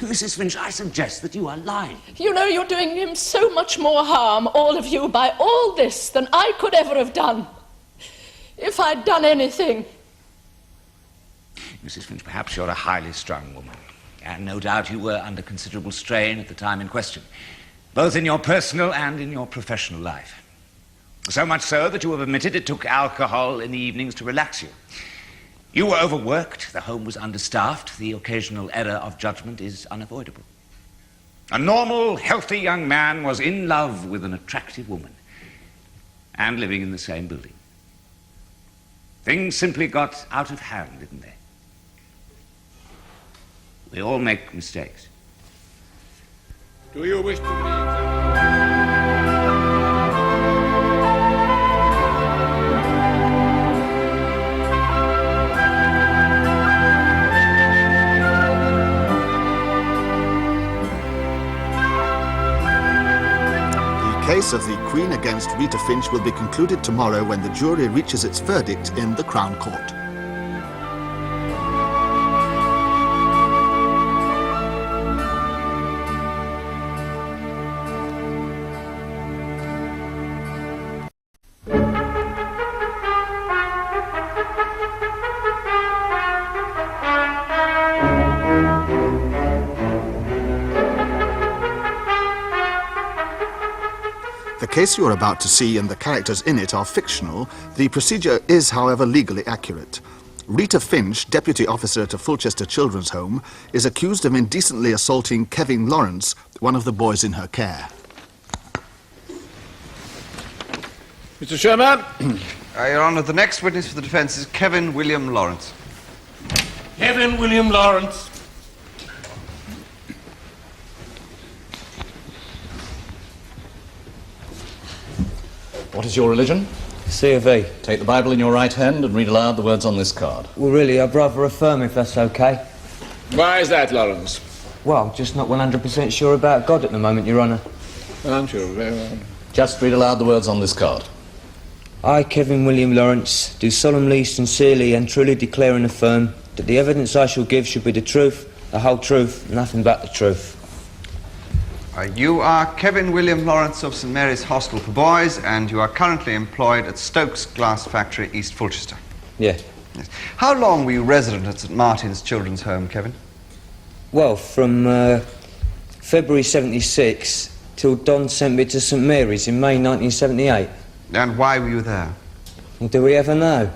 Mrs. Finch, I suggest that you are lying. You know, you're doing him so much more harm, all of you, by all this than I could ever have done. If I'd done anything. Mrs. Finch, perhaps you're a highly strung woman. And no doubt you were under considerable strain at the time in question, both in your personal and in your professional life. So much so that you have admitted it took alcohol in the evenings to relax you. You were overworked, the home was understaffed, the occasional error of judgment is unavoidable. A normal, healthy young man was in love with an attractive woman and living in the same building. Things simply got out of hand, didn't they? We all make mistakes. Do you wish to re-examine? The case of the Queen against Rita Finch will be concluded tomorrow when the jury reaches its verdict in the Crown Court. The case you are about to see and the characters in it are fictional. The procedure is, however, legally accurate. Rita Finch, deputy officer at a Fulchester children's home, is accused of indecently assaulting Kevin Laurence, one of the boys in her care. Mr. Sherman? Your Honour, the next witness for the defence is Kevin William Laurence. Kevin William Laurence. What is your religion? C of E. Take the Bible in your right hand and read aloud the words on this card. Well, really, I'd rather affirm if that's okay. Why is that, Laurence? Well, I'm just not 100% sure about God at the moment, Your Honour. Aren't you? Very well. Just read aloud the words on this card. I, Kevin William Laurence, do solemnly, sincerely and truly declare and affirm that the evidence I shall give shall be the truth, the whole truth, and nothing but the truth. You are Kevin William Laurence of St Mary's Hostel for Boys, and you are currently employed at Stokes Glass Factory, East Fulchester. Yeah. Yes. How long were you resident at St Martin's Children's Home, Kevin? Well, from February 76 till Don sent me to St Mary's in May 1978. And why were you there? Well, do we ever know?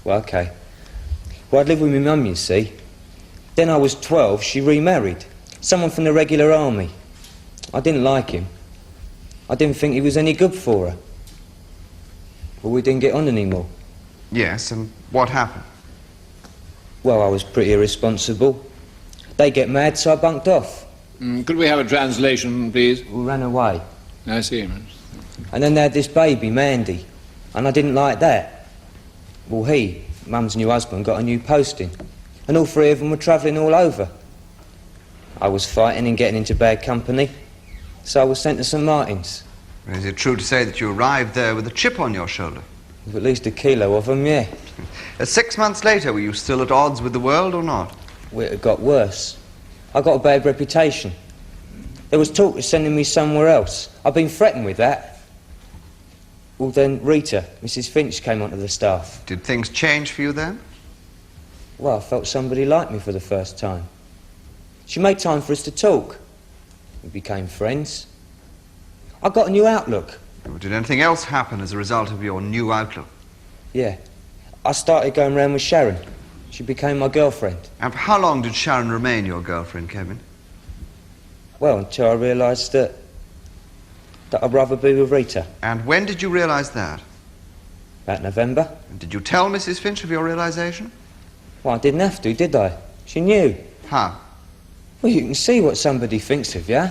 Well, OK. Well, I'd lived with my mum, you see. Then I was 12, she remarried. Someone from the regular army. I didn't like him. I didn't think he was any good for her. But we didn't get on anymore. Yes, and what happened? Well, I was pretty irresponsible. They get mad, so I bunked off. Could we have a translation, please? We ran away. I see. And then they had this baby, Mandy. And I didn't like that. Well, Mum's new husband, got a new posting. And all three of them were travelling all over. I was fighting and getting into bad company, so I was sent to St Martin's. Is it true to say that you arrived there with a chip on your shoulder? With at least a kilo of them, yeah. 6 months later, were you still at odds with the world or not? Well, it got worse. I got a bad reputation. There was talk of sending me somewhere else. I've been threatened with that. Well, then Rita, Mrs. Finch, came onto the staff. Did things change for you then? Well, I felt somebody liked me for the first time. She made time for us to talk. We became friends. I got a new outlook. Did anything else happen as a result of your new outlook? Yeah. I started going round with Sharon. She became my girlfriend. And for how long did Sharon remain your girlfriend, Kevin? Well, until I realised that I'd rather be with Rita. And when did you realise that? About November. And did you tell Mrs. Finch of your realisation? Well, I didn't have to, did I? She knew. How? Well, you can see what somebody thinks of you.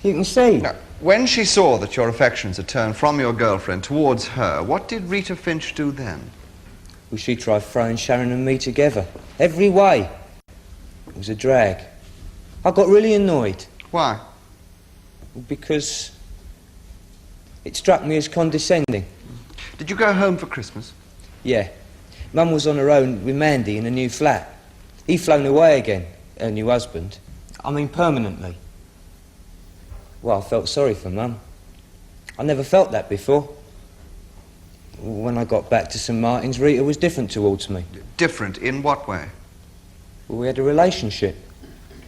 You can see. Now, when she saw that your affections had turned from your girlfriend towards her, what did Rita Finch do then? Well, she tried throwing Sharon and me together. Every way. It was a drag. I got really annoyed. Why? Because it struck me as condescending. Did you go home for Christmas? Yeah. Mum was on her own with Mandy in a new flat. He'd flown away again, her new husband. I mean, permanently. Well, I felt sorry for Mum. I never felt that before. When I got back to St Martin's, Rita was different towards me. Different in what way? Well, we had a relationship.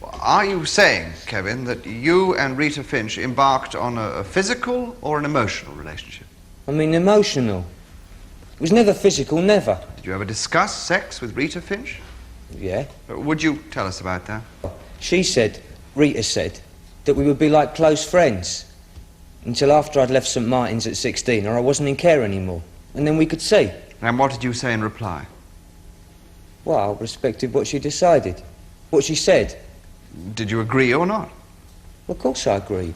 Are you saying, Kevin, that you and Rita Finch embarked on a physical or an emotional relationship? I mean, emotional. It was never physical, never. Did you ever discuss sex with Rita Finch? Yeah. Would you tell us about that? She said, Rita said, that we would be like close friends until after I'd left St Martin's at 16 or I wasn't in care anymore. And then we could see. And what did you say in reply? Well, I respected what she decided, what she said. Did you agree or not? Well, of course I agreed.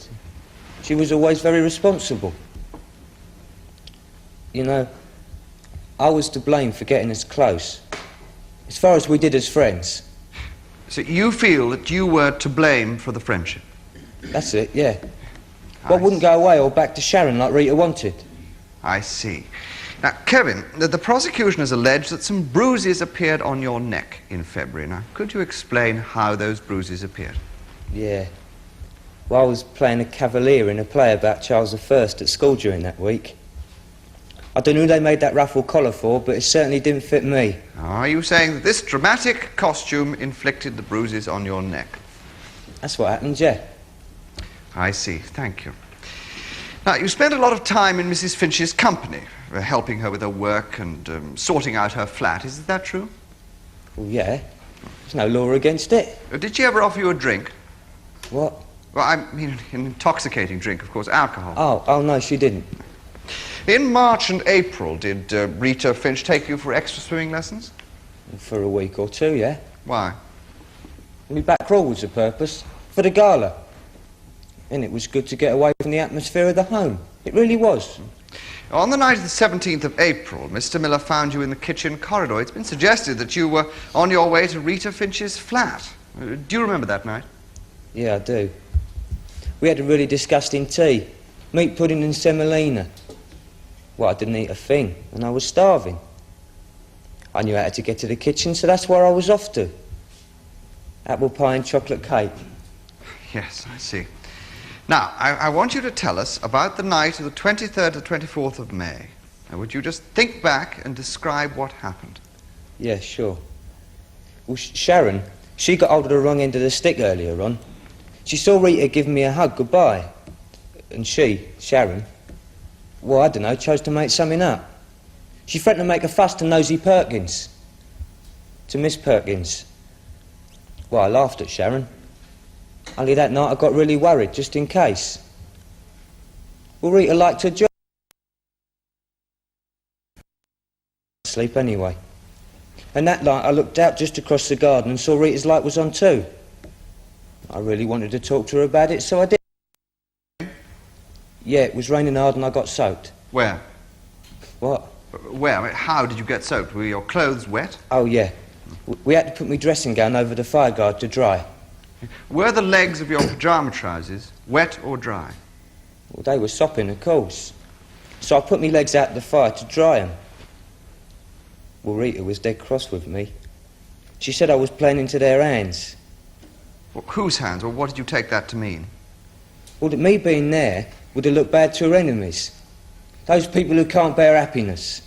She was always very responsible. You know, I was to blame for getting us close, as far as we did as friends. So you feel that you were to blame for the friendship? That's it, yeah. Well, I wouldn't go away or back to Sharon like Rita wanted. I see. Now, Kevin, the prosecution has alleged that some bruises appeared on your neck in February. Now, could you explain how those bruises appeared? Yeah. Well, I was playing a cavalier in a play about Charles I at school during that week. I don't know who they made that ruffled collar for, but it certainly didn't fit me. Are you saying that this dramatic costume inflicted the bruises on your neck? That's what happened, yeah. I see. Thank you. Now, you spent a lot of time in Mrs. Finch's company, helping her with her work and sorting out her flat. Is that true? Well, yeah. There's no law against it. Did she ever offer you a drink? What? Well, I mean an intoxicating drink, of course, alcohol. Oh, no, she didn't. In March and April, did Rita Finch take you for extra swimming lessons? For a week or two, yeah. Why? My back crawl was the purpose. For the gala. And it was good to get away from the atmosphere of the home. It really was. On the night of the 17th of April, Mr. Miller found you in the kitchen corridor. It's been suggested that you were on your way to Rita Finch's flat. Do you remember that night? Yeah, I do. We had a really disgusting tea. Meat pudding and semolina. Well, I didn't eat a thing, and I was starving. I knew how to get to the kitchen, so that's where I was off to. Apple pie and chocolate cake. Yes, I see. Now, I want you to tell us about the night of the 23rd to 24th of May. Now, would you just think back and describe what happened? Yeah, sure. Well, Sharon, she got hold of the wrong end of the stick earlier on. She saw Rita giving me a hug goodbye. And she, Sharon, well, I don't know, chose to make something up. She threatened to make a fuss to Nosy Perkins. To Miss Perkins. Well, I laughed at Sharon. Only that night I got really worried, just in case. Well, Rita liked her job. Sleep anyway. And that night I looked out just across the garden and saw Rita's light was on too. I really wanted to talk to her about it, so I did. Yeah, it was raining hard and I got soaked. Where? What? Where? I mean, how did you get soaked? Were your clothes wet? Oh, yeah. We had to put my dressing gown over the fire guard to dry. Were the legs of your pyjama trousers wet or dry? Well, they were sopping, of course. So I put my legs out the fire to dry 'em. Well, Rita was dead cross with me. She said I was playing into their hands. Well, whose hands, or what did you take that to mean? Well, that me being there would have looked bad to her enemies. Those people who can't bear happiness.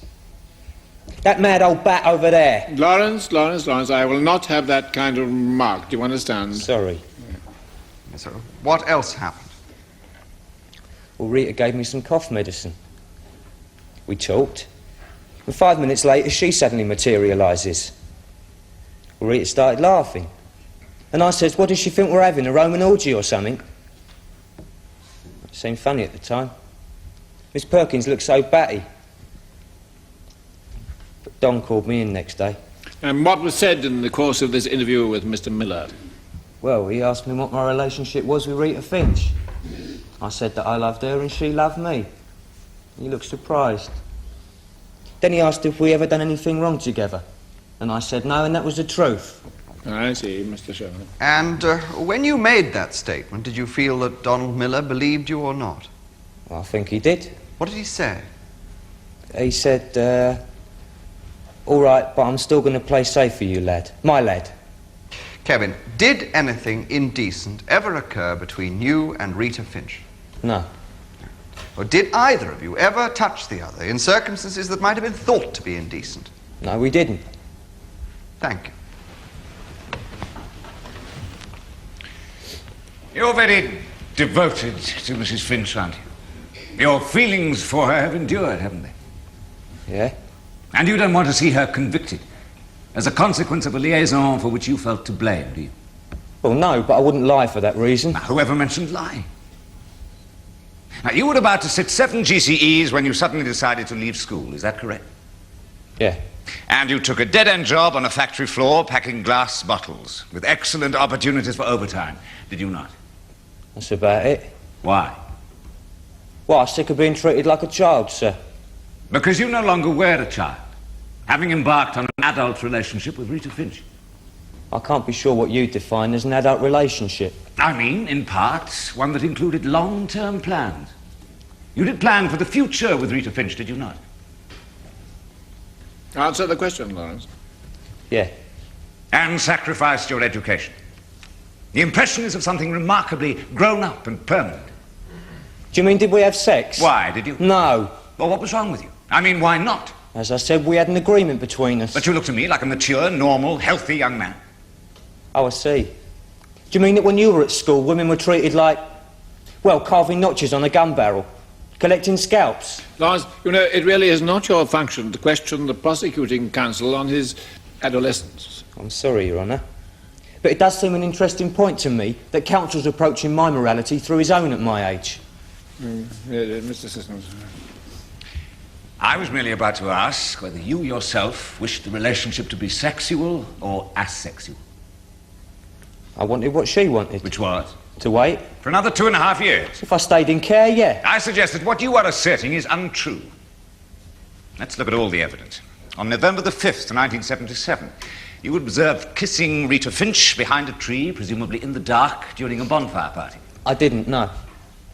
That mad old bat over there. Laurence, I will not have that kind of remark. Do you understand? Sorry. Yes, sir. What else happened? Well, Rita gave me some cough medicine. We talked. And 5 minutes later, she suddenly materialises. Well, Rita started laughing. And I says, what does she think we're having, a Roman orgy or something? It seemed funny at the time. Miss Perkins looked so batty. But Don called me in next day. And what was said in the course of this interview with Mr. Miller? Well, he asked me what my relationship was with Rita Finch. I said that I loved her and she loved me. He looked surprised. Then he asked if we ever done anything wrong together. And I said no, and that was the truth. I see, Mr. Sherman. And when you made that statement, did you feel that Donald Miller believed you or not? Well, I think he did. What did he say? He said, all right, but I'm still going to play safe for you, lad. My lad. Kevin, did anything indecent ever occur between you and Rita Finch? No. Or did either of you ever touch the other in circumstances that might have been thought to be indecent? No, we didn't. Thank you. You're very devoted to Mrs. Finch, aren't you? Your feelings for her have endured, haven't they? Yeah? And you don't want to see her convicted as a consequence of a liaison for which you felt to blame, do you? Well, no, but I wouldn't lie for that reason. Now, whoever mentioned lying? Now, you were about to sit 7 GCEs when you suddenly decided to leave school, is that correct? Yeah. And you took a dead-end job on a factory floor packing glass bottles with excellent opportunities for overtime, did you not? That's about it. Why? Well, I'm sick of being treated like a child, sir. Because you no longer were a child, having embarked on an adult relationship with Rita Finch. I can't be sure what you define as an adult relationship. I mean, in part, one that included long-term plans. You did plan for the future with Rita Finch, did you not? Answer the question, Laurence. Yeah. And sacrificed your education. The impression is of something remarkably grown-up and permanent. Do you mean, did we have sex? Why, did you? No. Well, what was wrong with you? I mean, why not? As I said, we had an agreement between us. But you look to me like a mature, normal, healthy young man. Oh, I see. Do you mean that when you were at school, women were treated like, well, carving notches on a gun barrel, collecting scalps? Laurence, you know, it really is not your function to question the prosecuting counsel on his adolescence. I'm sorry, Your Honour. But it does seem an interesting point to me that counsel's approaching my morality through his own at my age. Mr. Systems. I was merely about to ask whether you yourself wished the relationship to be sexual or asexual. I wanted what she wanted. Which was? To wait. For another 2.5 years. If I stayed in care, yeah. I suggest that what you are asserting is untrue. Let's look at all the evidence. On November the 5th, 1977, you observed kissing Rita Finch behind a tree, presumably in the dark, during a bonfire party. I didn't, no.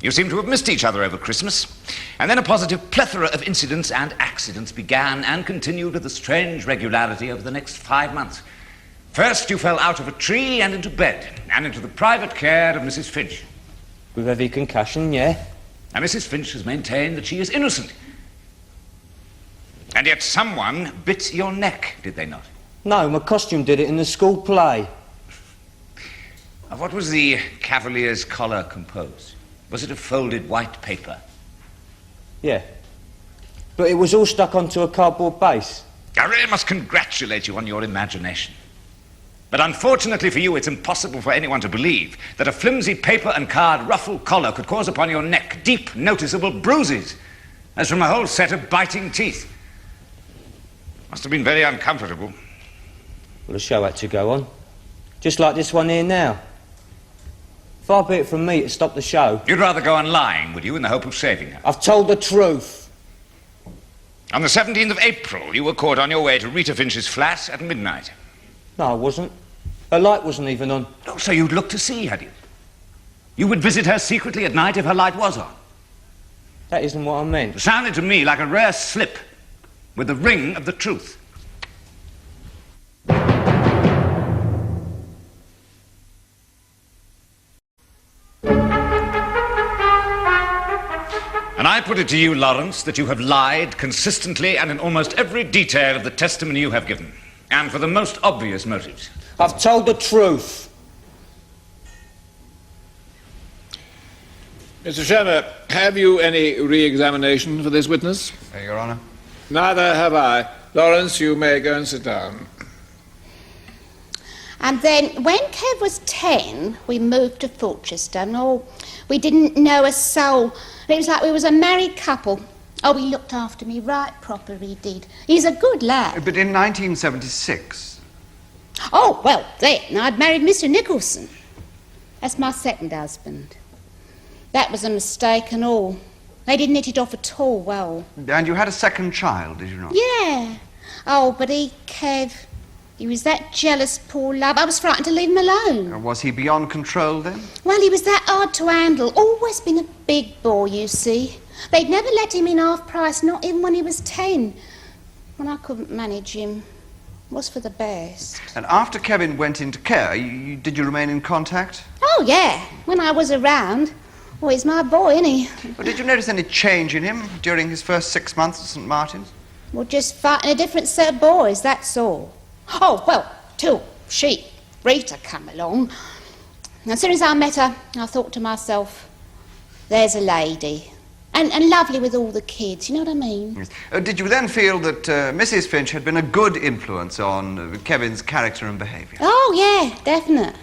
You seem to have missed each other over Christmas. And then a positive plethora of incidents and accidents began and continued with a strange regularity over the next 5 months. First, you fell out of a tree and into bed, and into the private care of Mrs. Finch. With heavy concussion, yeah. And Mrs. Finch has maintained that she is innocent. And yet someone bit your neck, did they not? No, my costume did it in the school play. Of what was the cavalier's collar composed? Was it of folded white paper? Yeah. But it was all stuck onto a cardboard base. I really must congratulate you on your imagination. But unfortunately for you, it's impossible for anyone to believe that a flimsy paper and card ruffle collar could cause upon your neck deep, noticeable bruises, as from a whole set of biting teeth. Must have been very uncomfortable. Well, the show had to go on. Just like this one here now. Far be it from me to stop the show. You'd rather go on lying, would you, in the hope of saving her? I've told the truth. On the 17th of April, you were caught on your way to Rita Finch's flat at midnight. No, I wasn't. Her light wasn't even on. Oh, so you'd look to see, had you? You would visit her secretly at night if her light was on. That isn't what I meant. It sounded to me like a rare slip with the ring of the truth. And I put it to you, Laurence, that you have lied consistently and in almost every detail of the testimony you have given, and for the most obvious motives. I've told the truth. Mr. Shermer, have you any re-examination for this witness? Your Honour. Neither have I. Laurence, you may go and sit down. And then, when Kev was 10, we moved to Fulchester, and we didn't know a soul. It was like we was a married couple. Oh, he looked after me right proper, he did. He's a good lad. But in 1976... Oh, well, then, I'd married Mr. Nicholson. That's my second husband. That was a mistake and all. They didn't hit it off at all well. And you had a second child, did you not? Yeah. Oh, but Kev, he was that jealous, poor love. I was frightened to leave him alone. Was he beyond control then? Well, he was that hard to handle. Always been a big boy, you see. They'd never let him in half price, not even when he was 10. When I couldn't manage him, it was for the best. And after Kevin went into care, did you remain in contact? Oh, yeah. When I was around. Oh, he's my boy, isn't he? Well, did you notice any change in him during his first 6 months at St. Martin's? Well, just fighting a different set of boys, that's all. Oh, well, till Rita come along. And as soon as I met her, I thought to myself, there's a lady. And lovely with all the kids, you know what I mean? Yes. Did you then feel that Mrs. Finch had been a good influence on Kevin's character and behaviour? Oh, yeah, definite.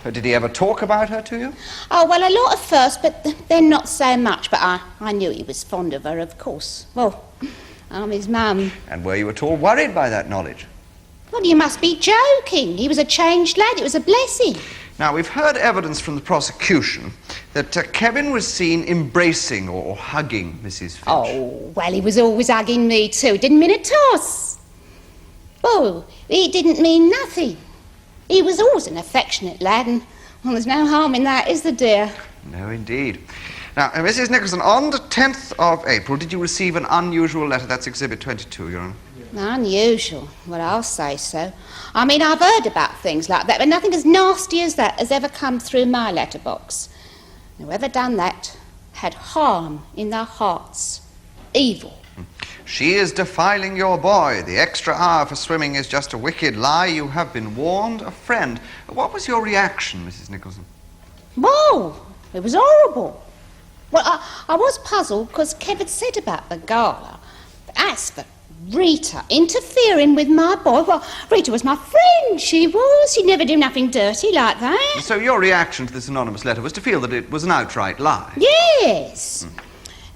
Did he ever talk about her to you? Oh, well, a lot at first, but then not so much. But I knew he was fond of her, of course. Well, I'm his mum. And were you at all worried by that knowledge? Well, you must be joking. He was a changed lad. It was a blessing. Now, we've heard evidence from the prosecution that Kevin was seen embracing or hugging Mrs. Finch. Oh, well, he was always hugging me too. Didn't mean a toss. Oh, it didn't mean nothing. He was always an affectionate lad, and well, there's no harm in that, is there, dear? No, indeed. Now, Mrs. Nicholson, on the 10th of April, did you receive an unusual letter? That's Exhibit 22, Your Honour. Unusual? Well, I'll say so. I mean, I've heard about things like that, but nothing as nasty as that has ever come through my letterbox. Whoever done that had harm in their hearts. Evil. She is defiling your boy. The extra hour for swimming is just a wicked lie. You have been warned. A friend. What was your reaction, Mrs. Nicholson? Whoa! It was horrible. Well, I was puzzled because Kev had said about the gala. But as for Rita interfering with my boy, well, Rita was my friend, she was. She'd never do nothing dirty like that. So your reaction to this anonymous letter was to feel that it was an outright lie? Yes.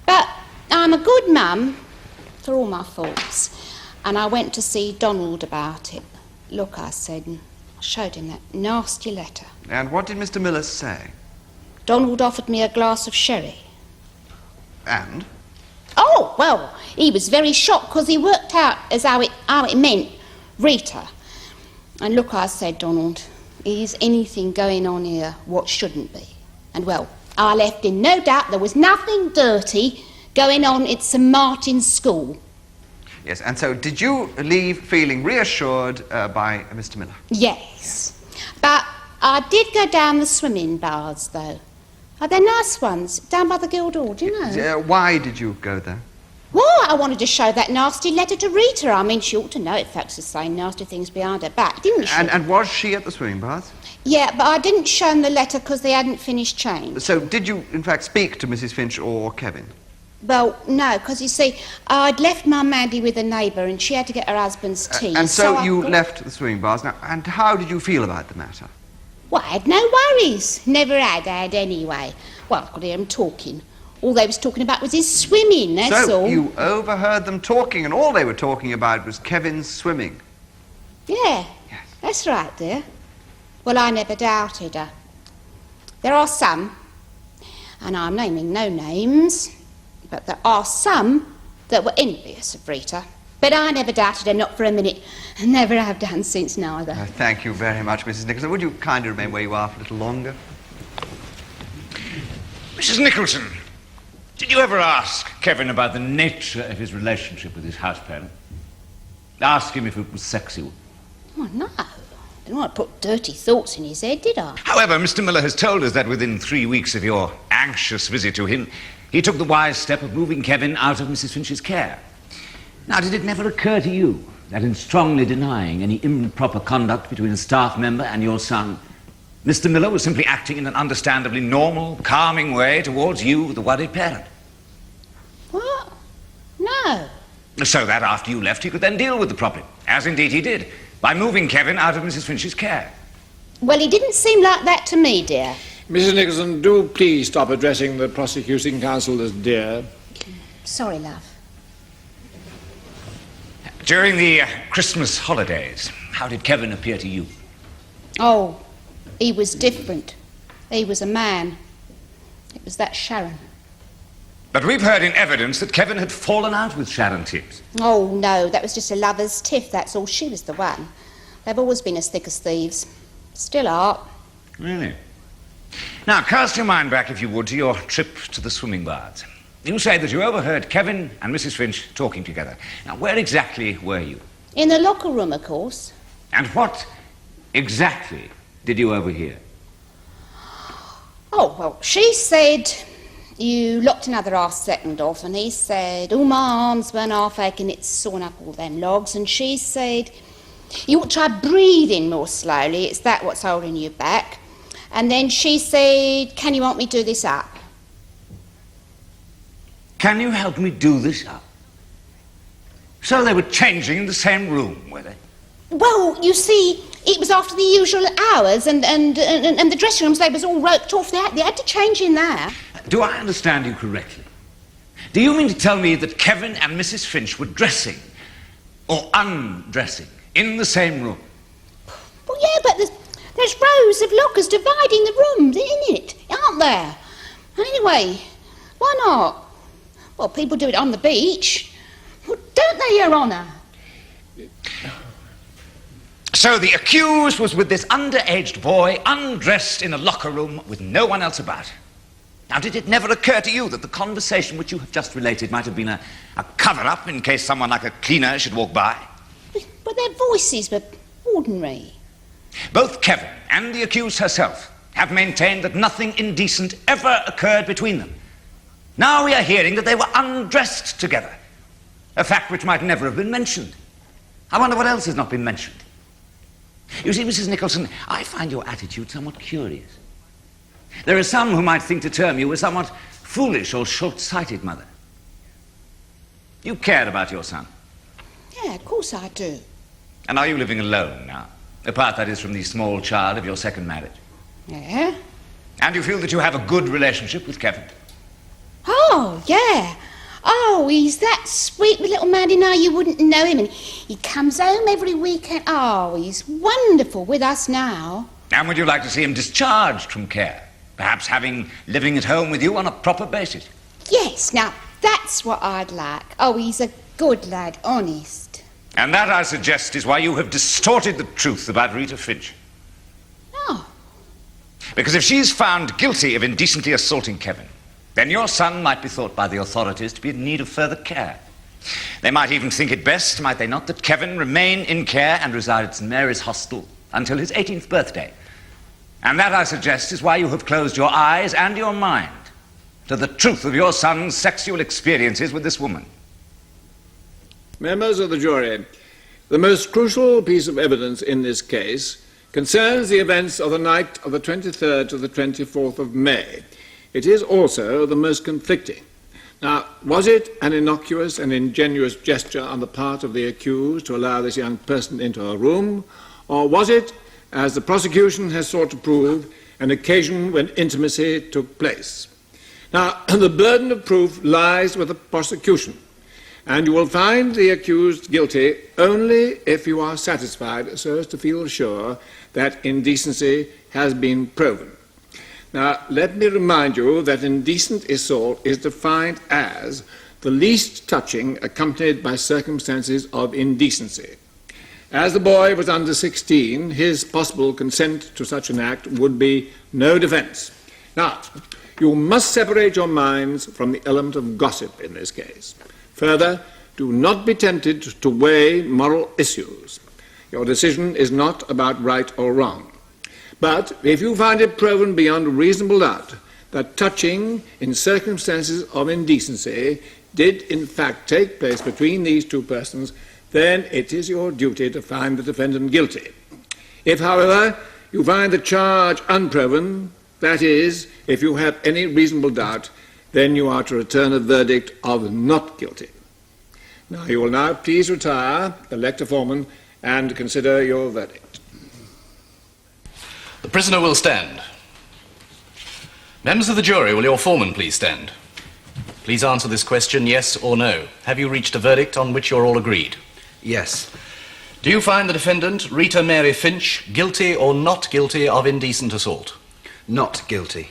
But I'm a good mum, for all my faults, and I went to see Donald about it. Look, I said, and I showed him that nasty letter. And what did Mr. Miller say? Donald offered me a glass of sherry. And? Oh, well, he was very shocked because he worked out as how it meant Rita. And look, I said, Donald, is anything going on here what shouldn't be? And, well, I left in no doubt there was nothing dirty going on at St. Martin's School. Yes, and so did you leave feeling reassured by Mr. Miller? Yes. But I did go down the swimming baths, though. They're nice ones, down by the Guildhall, do you know? Why did you go there? Well, I wanted to show that nasty letter to Rita. I mean, she ought to know if folks are saying nasty things behind her back, didn't she? And was she at the swimming baths? Yeah, but I didn't show them the letter because they hadn't finished change. So did you, in fact, speak to Mrs. Finch or Kevin? Well, no, because, you see, I'd left my Mandy with a neighbour and she had to get her husband's tea. And so you left the swimming baths. Now, and how did you feel about the matter? Well, I had no worries. Never had anyway. Well, I could hear them talking. All they was talking about was his swimming, that's all. So you overheard them talking, and all they were talking about was Kevin's swimming? Yeah, yes. That's right, dear. Well, I never doubted her. There are some, and I'm naming no names, but there are some that were envious of Rita. But I never doubted her, not for a minute, and never have done since neither. Thank you very much, Mrs. Nicholson. Would you kindly remain where you are for a little longer? Mrs. Nicholson, Did you ever ask Kevin about the nature of his relationship with his house parent? Ask him if it was sexual? Oh, no. I didn't want to put dirty thoughts in his head, did I? However, Mr. Miller has told us that within 3 weeks of your anxious visit to him, he took the wise step of moving Kevin out of Mrs. Finch's care. Now, did it never occur to you that in strongly denying any improper conduct between a staff member and your son, Mr. Miller was simply acting in an understandably normal, calming way towards you, the worried parent? What? No. So that after you left, he could then deal with the problem, as indeed he did, by moving Kevin out of Mrs. Finch's care. Well, he didn't seem like that to me, dear. Mrs. Nicholson, do please stop addressing the prosecuting counsel as dear. Sorry, love. During the Christmas holidays, how did Kevin appear to you? Oh, he was different. He was a man. It was that Sharon. But we've heard in evidence that Kevin had fallen out with Sharon Tibbs. Oh, no, that was just a lover's tiff, that's all. She was the one. They've always been as thick as thieves. Still are. Really? Now, cast your mind back, if you would, to your trip to the swimming baths. You say that you overheard Kevin and Mrs. Finch talking together. Now, where exactly were you? In the locker room, of course. And what exactly did you overhear? Oh, well, she said you locked another half-second off, and he said, oh, my arms weren't half aching, it's sawing up all them logs, and she said, you ought to try breathing more slowly, it's that what's holding you back. And then she said, can you help me do this up? Can you help me do this up? So they were changing in the same room, were they? Well, you see, it was after the usual hours, and the dressing rooms, they was all roped off. They had to change in there. Do I understand you correctly? Do you mean to tell me that Kevin and Mrs. Finch were dressing or undressing in the same room? Well, yeah, but there's rows of lockers dividing the rooms, isn't it? Aren't there? Anyway, why not? Well, people do it on the beach. Well, don't they, Your Honour? So the accused was with this underaged boy, undressed in a locker room with no one else about. Now, did it never occur to you that the conversation which you have just related might have been a cover-up in case someone like a cleaner should walk by? But their voices were ordinary. Both Kevin and the accused herself have maintained that nothing indecent ever occurred between them. Now we are hearing that they were undressed together, a fact which might never have been mentioned. I wonder what else has not been mentioned. You see, Mrs. Nicholson, I find your attitude somewhat curious. There are some who might think to term you a somewhat foolish or short-sighted mother. You cared about your son. Yeah, of course I do. And are you living alone now? Apart, that is, from the small child of your second marriage? Yeah. And you feel that you have a good relationship with Kevin? Oh, yeah. Oh, he's that sweet little man, you know, you wouldn't know him. And he comes home every weekend. Oh, he's wonderful with us now. And would you like to see him discharged from care? Perhaps living at home with you on a proper basis? Yes, now, that's what I'd like. Oh, he's a good lad, honest. And that, I suggest, is why you have distorted the truth about Rita Finch. Oh. Because if she's found guilty of indecently assaulting Kevin, then your son might be thought by the authorities to be in need of further care. They might even think it best, might they not, that Kevin remain in care and reside at St. Mary's Hostel until his 18th birthday. And that, I suggest, is why you have closed your eyes and your mind to the truth of your son's sexual experiences with this woman. Members of the jury, the most crucial piece of evidence in this case concerns the events of the night of the 23rd to the 24th of May. It is also the most conflicting. Now, was it an innocuous and ingenuous gesture on the part of the accused to allow this young person into her room, or was it, as the prosecution has sought to prove, an occasion when intimacy took place? Now, the burden of proof lies with the prosecution, and you will find the accused guilty only if you are satisfied so as to feel sure that indecency has been proven. Now, let me remind you that indecent assault is defined as the least touching accompanied by circumstances of indecency. As the boy was under 16, his possible consent to such an act would be no defence. Now, You must separate your minds from the element of gossip in this case. Further, do not be tempted to weigh moral issues. Your decision is not about right or wrong. But if you find it proven beyond reasonable doubt that touching in circumstances of indecency did in fact take place between these two persons, then it is your duty to find the defendant guilty. If, however, you find the charge unproven, that is, if you have any reasonable doubt, then you are to return a verdict of not guilty. Now, you will now please retire, elect a foreman, and consider your verdict. The prisoner will stand. Members of the jury, will your foreman please stand? Please answer this question, yes or no. Have you reached a verdict on which you're all agreed? Yes. Do you find the defendant, Rita Mary Finch, guilty or not guilty of indecent assault? Not guilty.